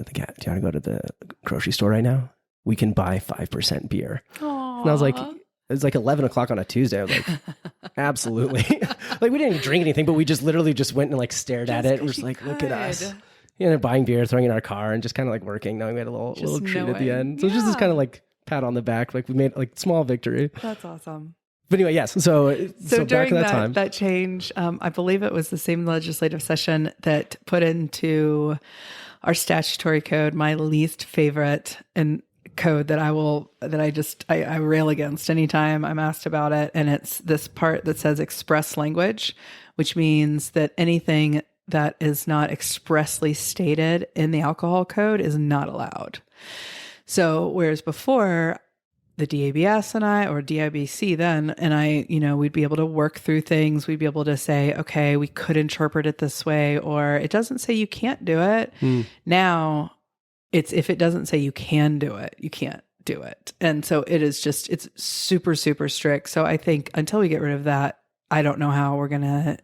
to the grocery store right now? We can buy 5% beer. Aww. And I was like, it was like 11 o'clock on a Tuesday. I was like, absolutely. Like we didn't drink anything, but we just literally just went and like stared at it and was like, look at us. Buying beer, throwing it in our car, and just kind of like working, knowing we had a little treat at the end. So it's just this kind of like pat on the back, like we made like small victory. That's awesome. But anyway, yes. So during back in that time, that change, I believe it was the same legislative session that put into our statutory code my least favorite and code that I rail against anytime I'm asked about it, and it's this part that says express language, which means that anything that is not expressly stated in the alcohol code is not allowed. So whereas before the DABS and I, or DIBC then, and I, we'd be able to work through things. We'd be able to say, okay, we could interpret it this way, or it doesn't say you can't do it. Now it's, if it doesn't say you can do it, you can't do it. And so it's super, super strict. So I think until we get rid of that, I don't know how we're going to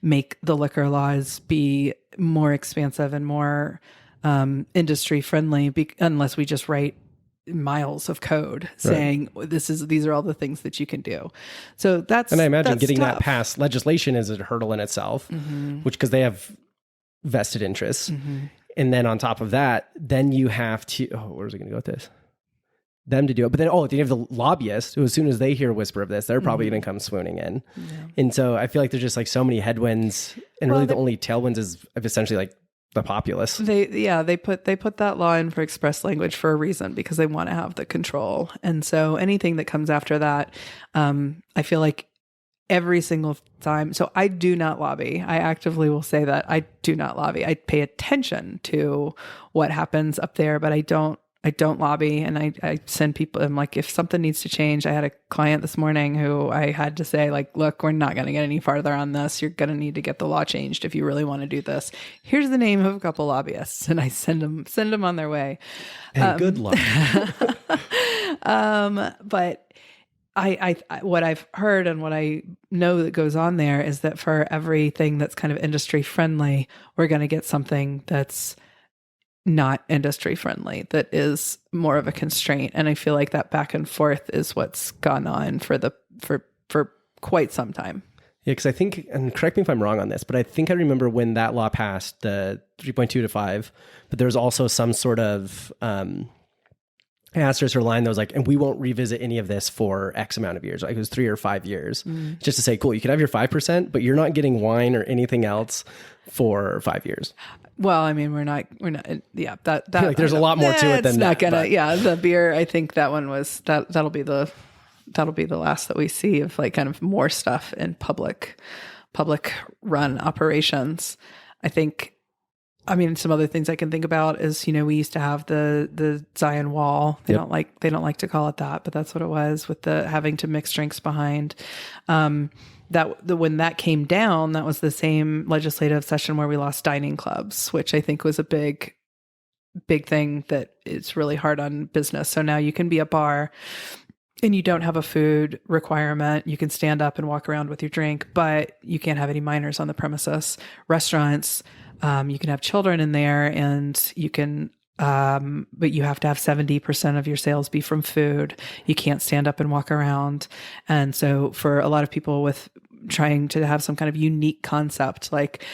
make the liquor laws be more expansive and more industry friendly, unless we just write miles of code saying these are all the things that you can do. So and I imagine that's getting tough. that past legislation is a hurdle in itself, which because they have vested interests. And then on top of that, then you have to, where's it going to go with this? Them to do it. But then, then you have the lobbyists who, as soon as they hear a whisper of this, they're probably going to come swooning in. Yeah. And so I feel like there's just like so many headwinds, and really the only tailwinds is essentially like the populace. They put that law in for express language for a reason, because they want to have the control. And so anything that comes after that, I feel like every single time. So I do not lobby. I actively will say that I do not lobby. I pay attention to what happens up there, but I don't lobby, and I send people. I'm like, if something needs to change, I had a client this morning who I had to say, like, look, we're not going to get any farther on this. You're going to need to get the law changed if you really want to do this. Here's the name of a couple lobbyists, and I send them on their way. And good luck. But I what I've heard and what I know that goes on there is that for everything that's kind of industry friendly, we're going to get something that's not industry friendly, that is more of a constraint. And I feel like that back and forth is what's gone on for quite some time. Yeah, because I think, and correct me if I'm wrong on this, but I think I remember when that law passed, the 3.2 to 5, but there was also some sort of asterisk or line that was like, and we won't revisit any of this for X amount of years. Like it was 3 or 5 years, just to say, cool, you can have your 5%, but you're not getting wine or anything else for 5 years. Well, I mean, we're not, yeah, that like there's a lot more to it than that. The beer, I think that one was, that'll be the last that we see of like kind of more stuff in public run operations. I think, I mean, some other things I can think about is, we used to have the Zion Wall. They don't like to call it that, but that's what it was, with the having to mix drinks behind. When that came down, that was the same legislative session where we lost dining clubs, which I think was a big thing that is really hard on business. So now you can be a bar and you don't have a food requirement. You can stand up and walk around with your drink, but you can't have any minors on the premises. Restaurants, you can have children in there, and you can, but you have to have 70% of your sales be from food. You can't stand up and walk around. And so for a lot of people with trying to have some kind of unique concept, like,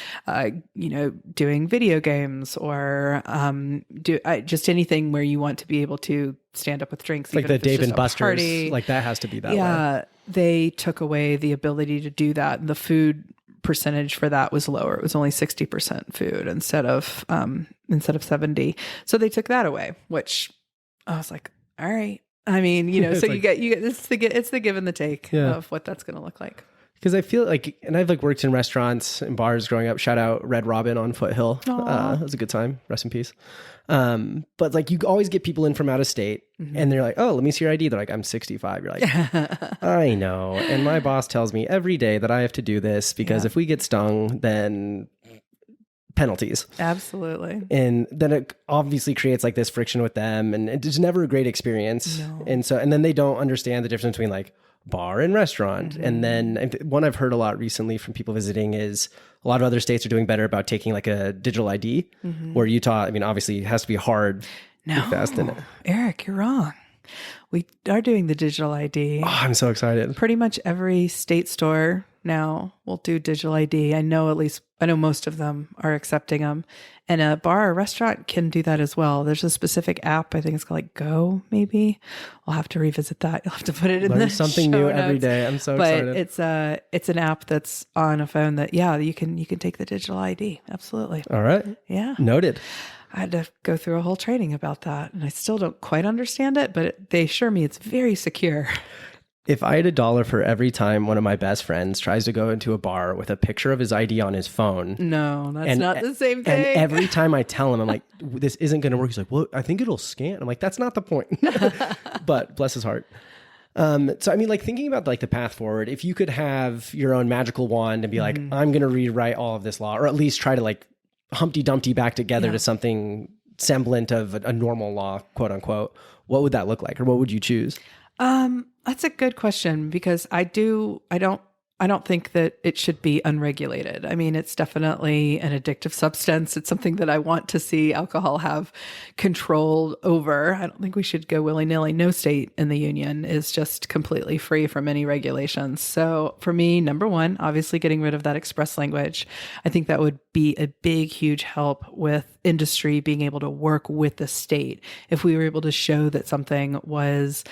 doing video games or just anything where you want to be able to stand up with drinks. Like the Dave and Buster's, party. Like that has to be that way. Yeah, they took away the ability to do that. The food percentage for that was lower. It was only 60% food instead of 70. So they took that away, which I was like, all right. I mean, so like, it's the give and the take of what that's going to look like. Because I feel like, and I've like worked in restaurants and bars growing up. Shout out Red Robin on Foothill. It was a good time. Rest in peace. But like you always get people in from out of state, and they're like, oh, let me see your ID. They're like, I'm 65. You're like, I know. And my boss tells me every day that I have to do this because if we get stung, then penalties. Absolutely. And then it obviously creates like this friction with them, and it's never a great experience. No. And then they don't understand the difference between like bar and restaurant. And then one I've heard a lot recently from people visiting is a lot of other states are doing better about taking like a digital ID, where Utah, I mean, obviously it has to be hard and fast in it. Eric, you're wrong. We are doing the digital ID. Oh, I'm so excited. Pretty much every state store now will do digital ID. I know most of them are accepting them. And a bar or restaurant can do that as well. There's a specific app. I think it's called like Go, maybe. I'll have to revisit that. You'll have to put it in Learn the something show new notes. every day. I'm so excited. But it's an app that's on a phone that, you can take the digital ID. Absolutely. All right. Yeah. Noted. I had to go through a whole training about that, and I still don't quite understand it, but they assure me it's very secure. If I had $1 for every time one of my best friends tries to go into a bar with a picture of his ID on his phone. No, that's not the same thing. And every time I tell him, I'm like, this isn't going to work. He's like, well, I think it'll scan. I'm like, that's not the point. But bless his heart. So, I mean, like thinking about like the path forward, if you could have your own magical wand and be like, I'm going to rewrite all of this law, or at least try to like Humpty Dumpty back together to something semblant of a normal law, quote unquote, what would that look like? Or what would you choose? That's a good question, because I don't think that it should be unregulated. I mean, it's definitely an addictive substance. It's something that I want to see alcohol have control over. I don't think we should go willy-nilly. No state in the union is just completely free from any regulations. So for me, number one, obviously getting rid of that express language. I think that would be a big, huge help with industry being able to work with the state. If we were able to show that something was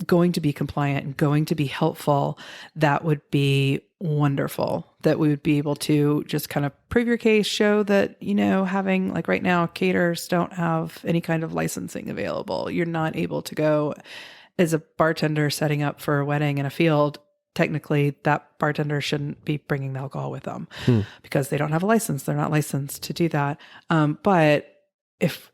going to be compliant and going to be helpful, that would be wonderful. That we would be able to just kind of prove your case, show that, having like right now, caterers don't have any kind of licensing available. You're not able to go as a bartender setting up for a wedding in a field. Technically, that bartender shouldn't be bringing the alcohol with them because they don't have a license. They're not licensed to do that. But if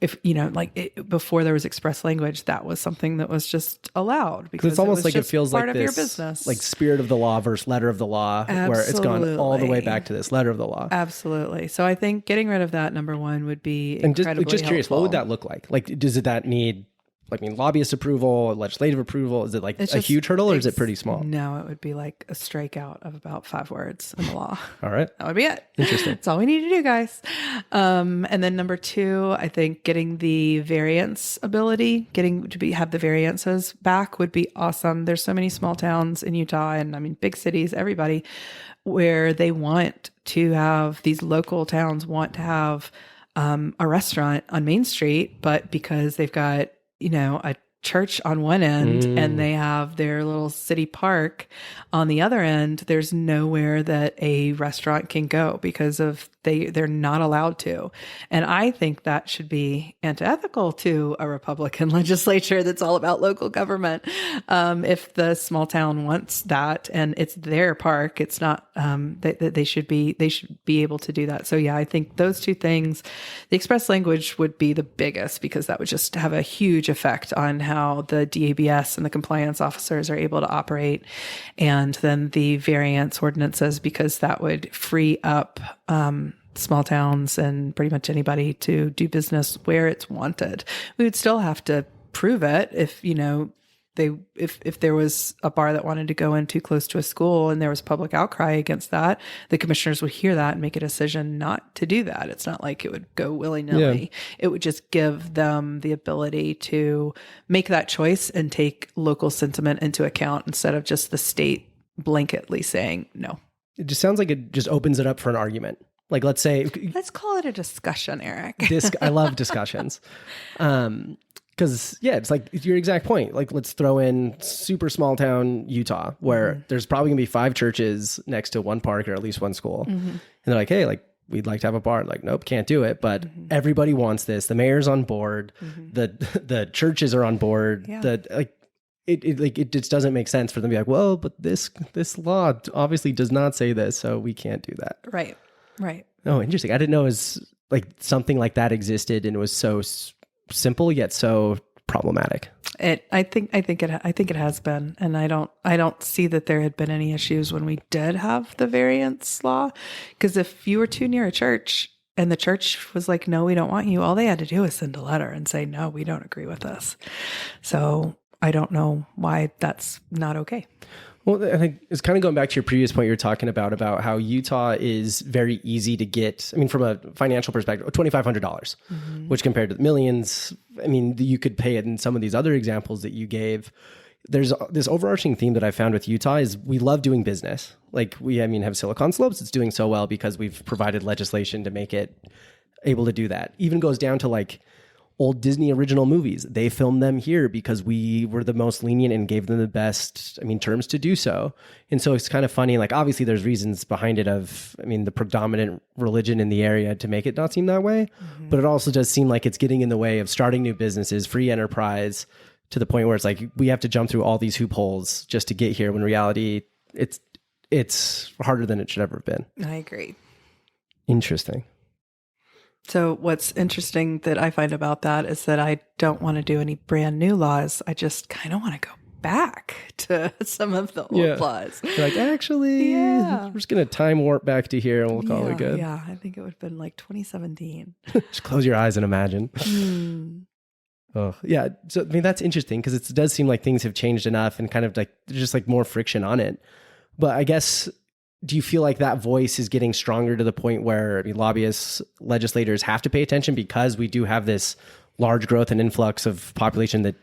before there was express language, that was something that was just allowed, because it's almost like it just feels part like of this, your business, like spirit of the law versus letter of the law, where it's gone all the way back to this letter of the law. Absolutely. So I think getting rid of that, number one, would be incredibly just curious, helpful. what would that look like? Like, does that need lobbyist approval, legislative approval? Is it like a huge hurdle, or is it pretty small? No, it would be like a strikeout of about 5 words in the law. All right. That would be it. Interesting. That's all we need to do, guys. And then number 2, I think getting the variance ability, have the variances back would be awesome. There's so many small towns in Utah, and I mean, big cities, everybody, where they want to have, these local towns want to have a restaurant on Main Street, but because they've got a church on one end and they have their little city park on the other end, there's nowhere that a restaurant can go because of they're not allowed to. And I think that should be antithetical to a Republican legislature that's all about local government. If the small town wants that and it's their park, it's not they should be able to do that. So yeah, I think those 2 things, the express language would be the biggest, because that would just have a huge effect on how the DABS and the compliance officers are able to operate. And then the variance ordinances, because that would free up small towns and pretty much anybody to do business where it's wanted. We would still have to prove it if there was a bar that wanted to go in too close to a school and there was public outcry against that, the commissioners would hear that and make a decision not to do that. It's not like it would go willy-nilly. Yeah. It would just give them the ability to make that choice and take local sentiment into account instead of just the state blanketly saying no. It just sounds like it just opens it up for an argument. Like, let's call it a discussion, Eric. I love discussions. Because, it's like your exact point. Like, let's throw in super small town Utah, where there's probably going to be 5 churches next to one park or at least one school. And they're like, hey, we'd like to have a bar. Like, nope, can't do it. But everybody wants this. The mayor's on board. The churches are on board. Yeah. It just doesn't make sense for them to be like, well, but this law obviously does not say this, so we can't do that. Right. Oh, interesting. I didn't know it was like something like that existed and it was so simple yet so problematic. I think it has been, and I don't see that there had been any issues when we did have the variance law, because if you were too near a church, And the church was like, no, we don't want you. All they had to do was send a letter and say, no, we don't agree with this. So I don't know why that's not okay. Well, I think it's kind of going back to your previous point you were talking about how Utah is very easy to get. I mean, from a financial perspective, $2,500, which compared to the millions, I mean, you could pay it in some of these other examples that you gave. There's this overarching theme that I found with Utah is we love doing business. Like have Silicon Slopes. It's doing so well because we've provided legislation to make it able to do that. Even goes down to like old Disney original movies. They filmed them here because we were the most lenient and gave them the best, terms to do so. And so it's kind of funny. Like obviously there's reasons behind it of, the predominant religion in the area to make it not seem that way. But it also does seem like it's getting in the way of starting new businesses, free enterprise, to the point where it's like we have to jump through all these hoopholes just to get here, when in reality it's harder than it should ever have been. I agree. Interesting. So what's interesting that I find about that is that I don't want to do any brand new laws. I just kind of want to go back to some of the old laws. You're like, actually, we're just going to time warp back to here and we'll call it good. Yeah, I think it would have been like 2017. Just close your eyes and imagine. Oh, yeah. So, that's interesting because it does seem like things have changed enough and kind of like there's just like more friction on it. But I guess, do you feel like that voice is getting stronger to the point where lobbyists, legislators have to pay attention because we do have this large growth and influx of population that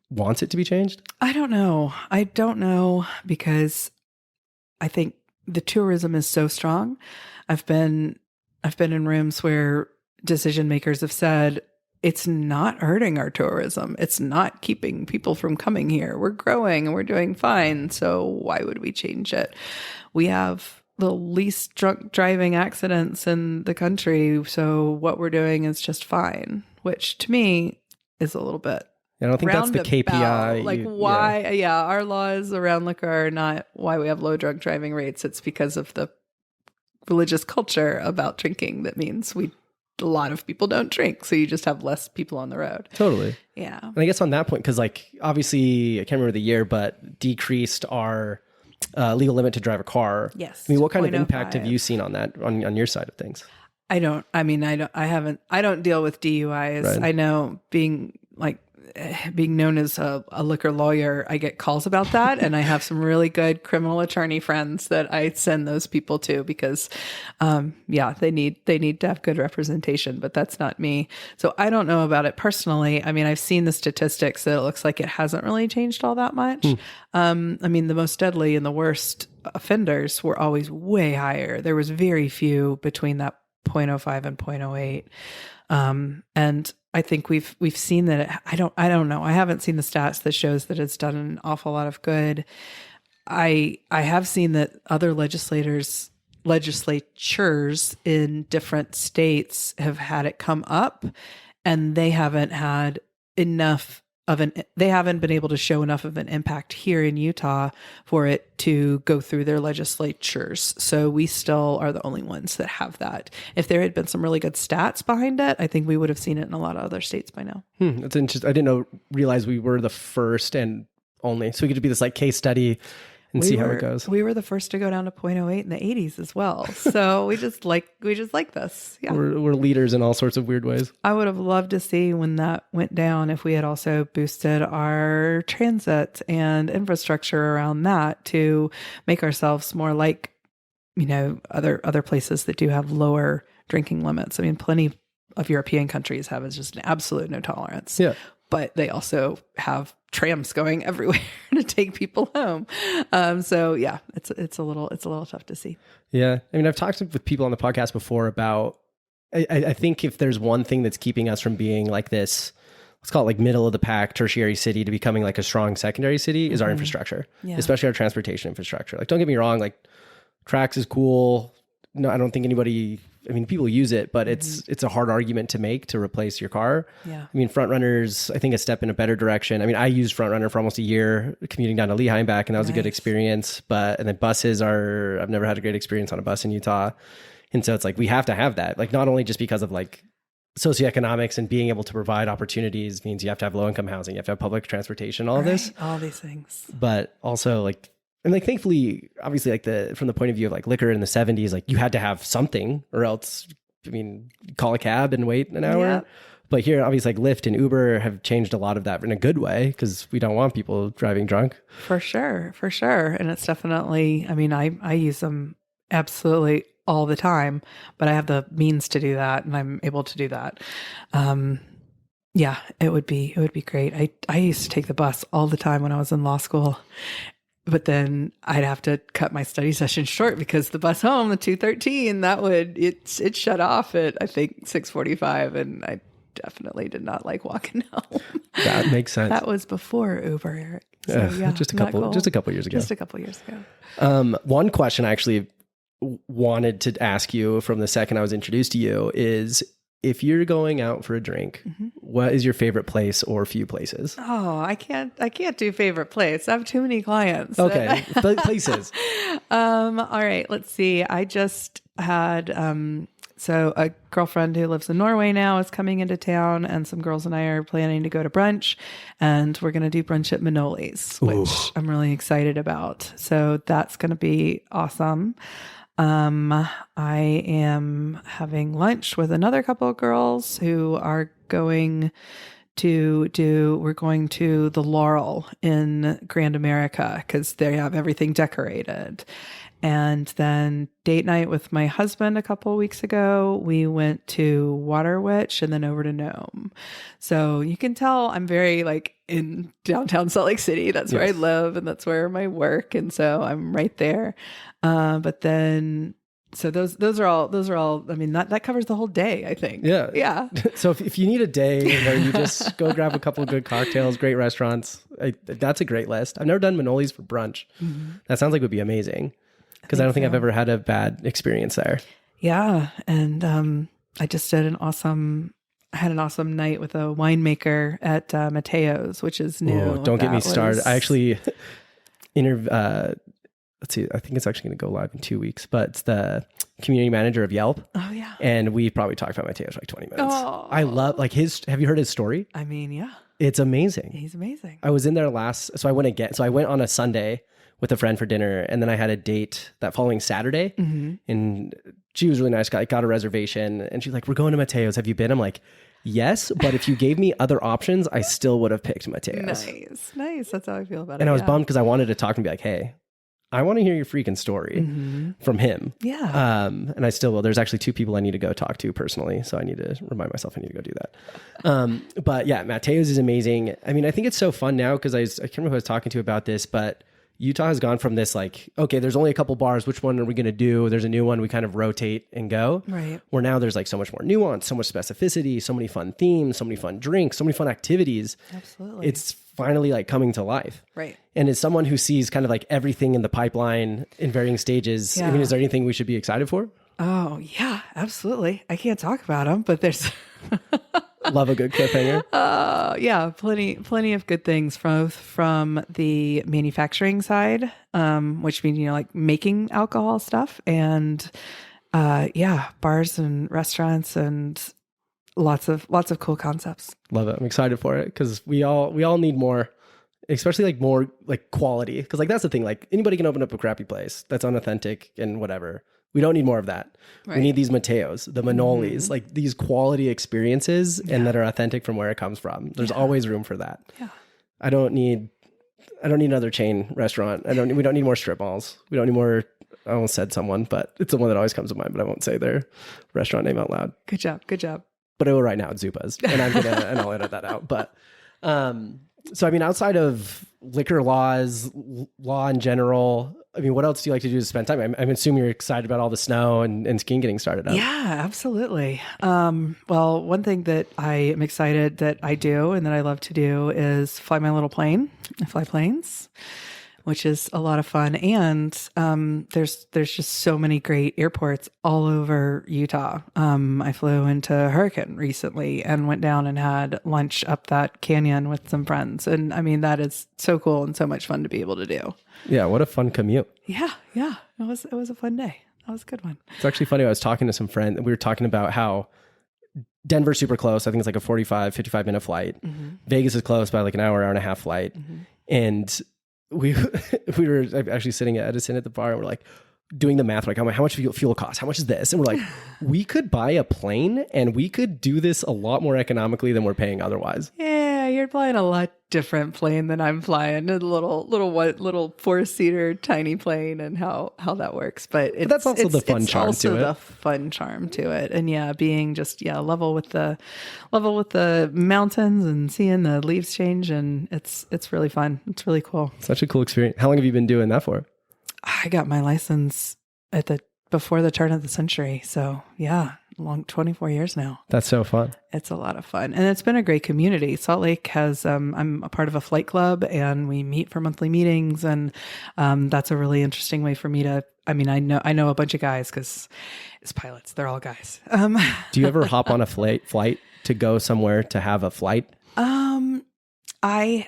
wants it to be changed? I don't know because I think the tourism is so strong. I've been in rooms where decision makers have said, it's not hurting our tourism. It's not keeping people from coming here. We're growing and we're doing fine. So why would we change it? We have the least drunk driving accidents in the country. So what we're doing is just fine, which to me is a little bit I don't think that's the KPI. Like why? Our laws around liquor are not why we have low drunk driving rates. It's because of the religious culture about drinking. That means a lot of people don't drink, so you just have less people on the road. Totally. Yeah. And I guess on that point, because like obviously I can't remember the year, but decreased our legal limit to drive a car. Yes. What kind of impact have you seen on that on your side of things? I don't deal with DUIs. Right. I know being known as a liquor lawyer, I get calls about that. And I have some really good criminal attorney friends that I send those people to because, they need to have good representation, but that's not me. So I don't know about it personally. I've seen the statistics that it looks like it hasn't really changed all that much. The most deadly and the worst offenders were always way higher. There was very few between that 0.05 and 0.08. And I think we've seen that I don't know. I haven't seen the stats that shows that it's done an awful lot of good. I have seen that other legislatures in different states have had it come up and they haven't had they haven't been able to show enough of an impact here in Utah for it to go through their legislatures. So we still are the only ones that have that. If there had been some really good stats behind it, I think we would have seen it in a lot of other states by now. That's interesting. I didn't realize we were the first and only. So we get to be this like case study and see how it goes. We were the first to go down to 0.08 in the 80s as well. So we just like this. Yeah. We're leaders in all sorts of weird ways. I would have loved to see when that went down if we had also boosted our transit and infrastructure around that to make ourselves more like, other places that do have lower drinking limits. Plenty of European countries have just an absolute no tolerance. Yeah. But they also have trams going everywhere to take people home. It's a little tough to see. Yeah. I've talked with people on the podcast before about, I think if there's one thing that's keeping us from being like this, let's call it like middle of the pack tertiary city to becoming like a strong secondary city is our infrastructure, especially our transportation infrastructure. Like, don't get me wrong, like tracks is cool. No, I don't think anybody, people use it, but it's a hard argument to make to replace your car. Yeah. Front runners, I think a step in a better direction. I used front runner for almost a year commuting down to Lehigh and back, and that was a good experience. And then buses I've never had a great experience on a bus in Utah. And so it's like, we have to have that, like not only just because of like socioeconomics and being able to provide opportunities means you have to have low income housing, you have to have public transportation, all of this, all these things, but also like, and like, thankfully, obviously, like from the point of view of like liquor in the 70s, like you had to have something or else I mean, call a cab and wait an hour. Yeah. But here, obviously, like Lyft and Uber have changed a lot of that in a good way because we don't want people driving drunk. For sure. And it's definitely, I mean, I use them absolutely all the time, but I have the means to do that and I'm able to do that. Yeah, it would be great. I used to take the bus all the time when I was in law school, but then I'd have to cut my study session short because the bus home, the 2:13, it shut off at I think 6:45, and I definitely did not like walking home. That makes sense. That was before Uber, Eric. So, yeah, just a couple years ago. Just a couple years ago. One question I actually wanted to ask you from the second I was introduced to you is, if you're going out for a drink, what is your favorite place or few places? Oh, I can't do favorite place. I have too many clients. Okay. Places. All right. Let's see. I just had, so a girlfriend who lives in Norway now is coming into town, and some girls and I are planning to go to brunch, and we're going to do brunch at Manoli's, which I'm really excited about. So that's going to be awesome. I am having lunch with another couple of girls who are going to we're going to the Laurel in Grand America because they have everything decorated. And then date night with my husband a couple of weeks ago, we went to Water Witch and then over to Nome. So you can tell I'm very like in downtown Salt Lake City. That's where I live and that's where I work. And so I'm right there. But then, so those are all, I mean, that covers the whole day, I think. Yeah. Yeah. So if you need a day where you just go grab a couple of good cocktails, great restaurants, that's a great list. I've never done Manoli's for brunch. That sounds like it would be amazing. Because I don't think I've ever had a bad experience there. Yeah. And I just did an awesome night with a winemaker at Mateo's, which is new. Oh, don't get me started. I actually let's see, I think it's actually going to go live in 2 weeks, but it's the community manager of Yelp. Oh, yeah. And we probably talked about Mateo's for like 20 minutes. Oh. I love have you heard his story? I mean, yeah. It's amazing. He's amazing. I was in there so I went on a Sunday with a friend for dinner, and then I had a date that following Saturday, and she was really nice. Got a reservation, and she's like, "We're going to Mateo's. Have you been?" I'm like, "Yes, but if you gave me other options, I still would have picked Mateo's." Nice. That's how I feel about it. And I was bummed because I wanted to talk and be like, "Hey, I want to hear your freaking story from him." Yeah. And I still will. There's actually 2 people I need to go talk to personally, so I need to remind myself I need to go do that. But yeah, Mateo's is amazing. I mean, I think it's so fun now because I can't remember who I was talking to about this, but Utah has gone from this like, okay, there's only a couple bars. Which one are we going to do? There's a new one. We kind of rotate and go. Right. Where now there's like so much more nuance, so much specificity, so many fun themes, so many fun drinks, so many fun activities. Absolutely. It's finally like coming to life. Right. And as someone who sees kind of like everything in the pipeline in varying stages, I mean, is there anything we should be excited for? Oh, yeah, absolutely. I can't talk about them, but there's... Love a good cliffhanger. Yeah, plenty of good things from the manufacturing side, which means, like making alcohol stuff, and bars and restaurants and lots of cool concepts. Love it. I'm excited for it because we all need more, especially like more like quality. Because like that's the thing. Like anybody can open up a crappy place that's unauthentic and whatever. We don't need more of that. Right. We need these Mateos, the Manoli's, like these quality experiences and that are authentic from where it comes from. There's always room for that. Yeah. I don't need another chain restaurant. We don't need more strip malls. We don't need more. I almost said someone, but it's the one that always comes to mind, but I won't say their restaurant name out loud. Good job. But I will right now at Zupa's, and I'll edit that out. But so I mean, outside of liquor laws, law in general, I mean, what else do you like to do to spend time? I assume you're excited about all the snow and skiing getting started up. Yeah, absolutely. Well, one thing that I am excited that I do and that I love to do is fly my little plane. I fly planes, which is a lot of fun. And there's just so many great airports all over Utah. I flew into Hurricane recently and went down and had lunch up that canyon with some friends. And I mean, that is so cool and so much fun to be able to do. Yeah, what a fun commute. Yeah. It was a fun day. That was a good one. It's actually funny. I was talking to some friend. We were talking about how Denver's super close. I think it's like a 55 minute flight. Vegas is close by like an hour and a half flight. And we were actually sitting at Edison at the bar and we're like, doing the math, like, how much fuel costs? How much is this? And we're like, we could buy a plane and we could do this a lot more economically than we're paying otherwise. Yeah, you're flying a lot different plane than I'm flying. A little 4-seater tiny plane, and how that works. But that's also the fun charm to it. It's also the fun charm to it. And yeah, being just level with the mountains and seeing the leaves change, and it's really fun. It's really cool. Such a cool experience. How long have you been doing that for? I got my license before the turn of the century. So yeah, 24 years now. That's so fun. It's a lot of fun. And it's been a great community. Salt Lake has, I'm a part of a flight club, and we meet for monthly meetings. And that's a really interesting way for me to, I know a bunch of guys because it's pilots. They're all guys. Do you ever hop on a flight to go somewhere to have a flight? The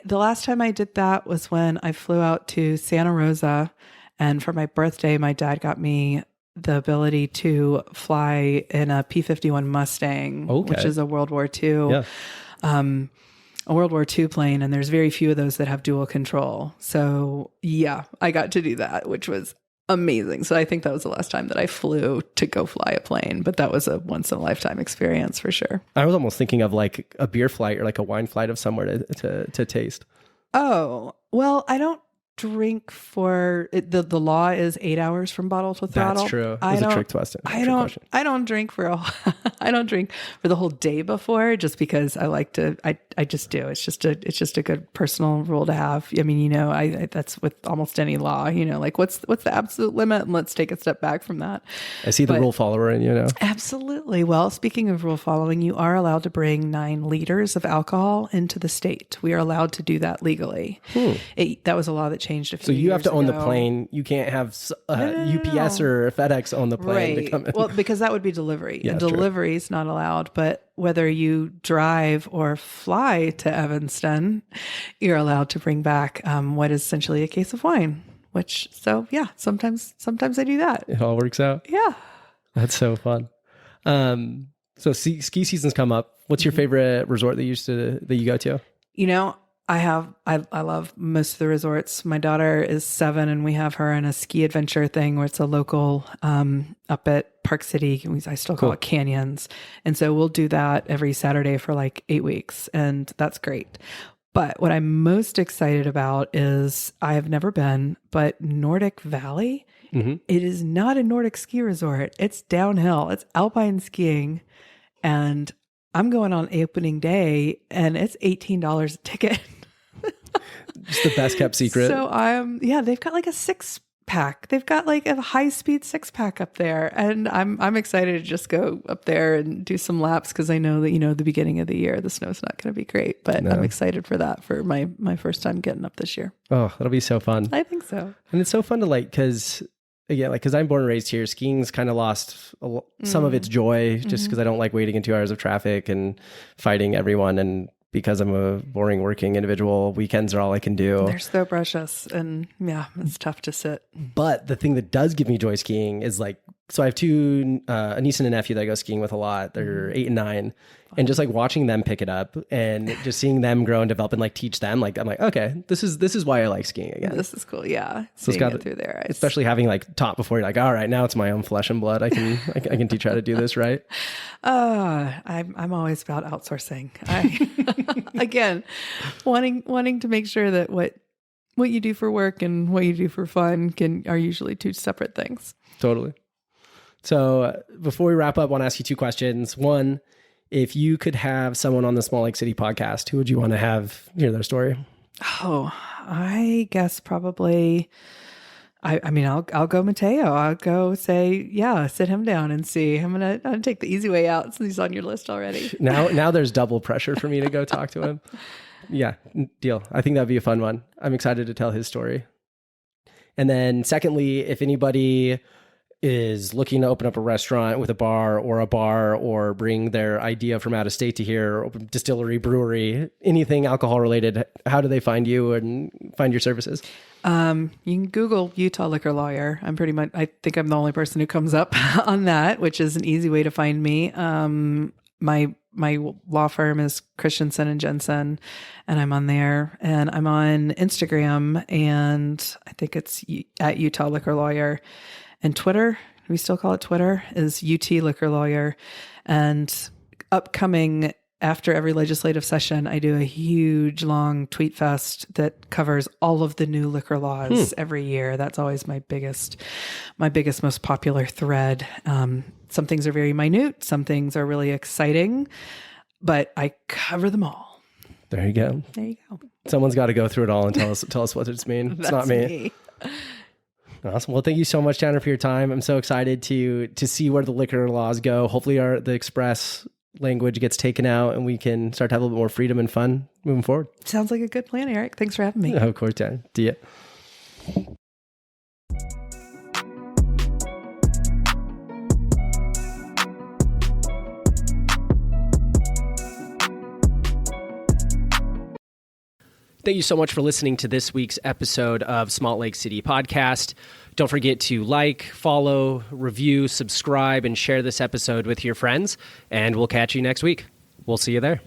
last time I did that was when I flew out to Santa Rosa, and for my birthday, my dad got me the ability to fly in a P-51 Mustang, which is a World War II, a World War II plane. And there's very few of those that have dual control. So yeah, I got to do that, which was amazing. So I think that was the last time that I flew to go fly a plane, but that was a once in a lifetime experience for sure. I was almost thinking of like a beer flight or like a wine flight of somewhere to taste. Oh, well, I don't drink for it. The law is 8 hours from bottle to throttle. That's true. It's a trick question. I don't drink I don't drink for the whole day before, just because I like to. I just do. It's just a good personal rule to have. I mean, I that's with almost any law. Like what's the absolute limit, and let's take a step back from that. I see the rule follower, and absolutely. Well, speaking of rule following, you are allowed to bring 9 liters of alcohol into the state. We are allowed to do that legally. That was a law that changed a few years ago. So you have to own the plane. You can't have UPS or FedEx own the plane to come in. Well, because that would be delivery. Yeah, and delivery is not allowed. But whether you drive or fly to Evanston, you're allowed to bring back what is essentially a case of wine. Sometimes I do that. It all works out. Yeah. That's so fun. So ski season's come up. What's your favorite resort that you go to? I love most of the resorts. My daughter is 7, and we have her in a ski adventure thing where it's a local up at Park City. I still call it Canyons. And so we'll do that every Saturday for like 8 weeks. And that's great. But what I'm most excited about is, I have never been, but Nordic Valley. Mm-hmm. It is not a Nordic ski resort. It's downhill. It's alpine skiing. And I'm going on opening day, and it's $18 a ticket. Just the best kept secret. So they've got like a 6-pack. They've got like a high-speed 6-pack up there, and I'm excited to just go up there and do some laps, because I know that the beginning of the year the snow's not going to be great, but I'm excited for that, for my first time getting up this year. Oh, that'll be so fun. I think so. And it's so fun to because I'm born and raised here. Skiing's kind of lost some of its joy just because I don't like waiting in 2 hours of traffic and fighting everyone. And because I'm a boring working individual, weekends are all I can do. They're so precious, and it's tough to sit. But the thing that does give me joy skiing is so I have 2, a niece and a nephew that I go skiing with a lot. They're 8 and 9. And just watching them pick it up and just seeing them grow and develop and teach them, I'm like, okay, this is why I like skiing again. This is cool. Yeah. So seeing it through their eyes. Especially having taught before, you're like, all right, now it's my own flesh and blood. I can teach how to do this, right? I'm always about outsourcing. Again, wanting to make sure that what you do for work and what you do for fun are usually 2 separate things. Totally. So before we wrap up, I want to ask you 2 questions. One, if you could have someone on the Small Lake City podcast, who would you want to have hear their story? Oh, I guess probably, I'll go Mateo. I'll go say, sit him down and see. I'm gonna take the easy way out since he's on your list already. Now there's double pressure for me to go talk to him. Yeah, deal. I think that'd be a fun one. I'm excited to tell his story. And then secondly, if anybody is looking to open up a restaurant with a bar or bring their idea from out of state to here, open distillery, brewery, anything alcohol related, how do they find you and find your services? You can Google Utah Liquor Lawyer. I think I'm the only person who comes up on that, which is an easy way to find me. My law firm is Christensen and Jensen, and I'm on there, and I'm on Instagram, and I think it's at Utah Liquor Lawyer. And Twitter, we still call it Twitter, is UT Liquor Lawyer. And upcoming, after every legislative session, I do a huge long tweet fest that covers all of the new liquor laws every year. That's always my biggest, most popular thread. Some things are very minute. Some things are really exciting, but I cover them all. There you go. There you go. Someone's got to go through it all and tell us what it's mean. It's not me. Awesome. Well, thank you so much, Tanner, for your time. I'm so excited to see where the liquor laws go. Hopefully the express language gets taken out and we can start to have a little bit more freedom and fun moving forward. Sounds like a good plan, Eric. Thanks for having me. Of course, Tanner. See ya. Thank you so much for listening to this week's episode of Salt Lake City Podcast. Don't forget to like, follow, review, subscribe, and share this episode with your friends. And we'll catch you next week. We'll see you there.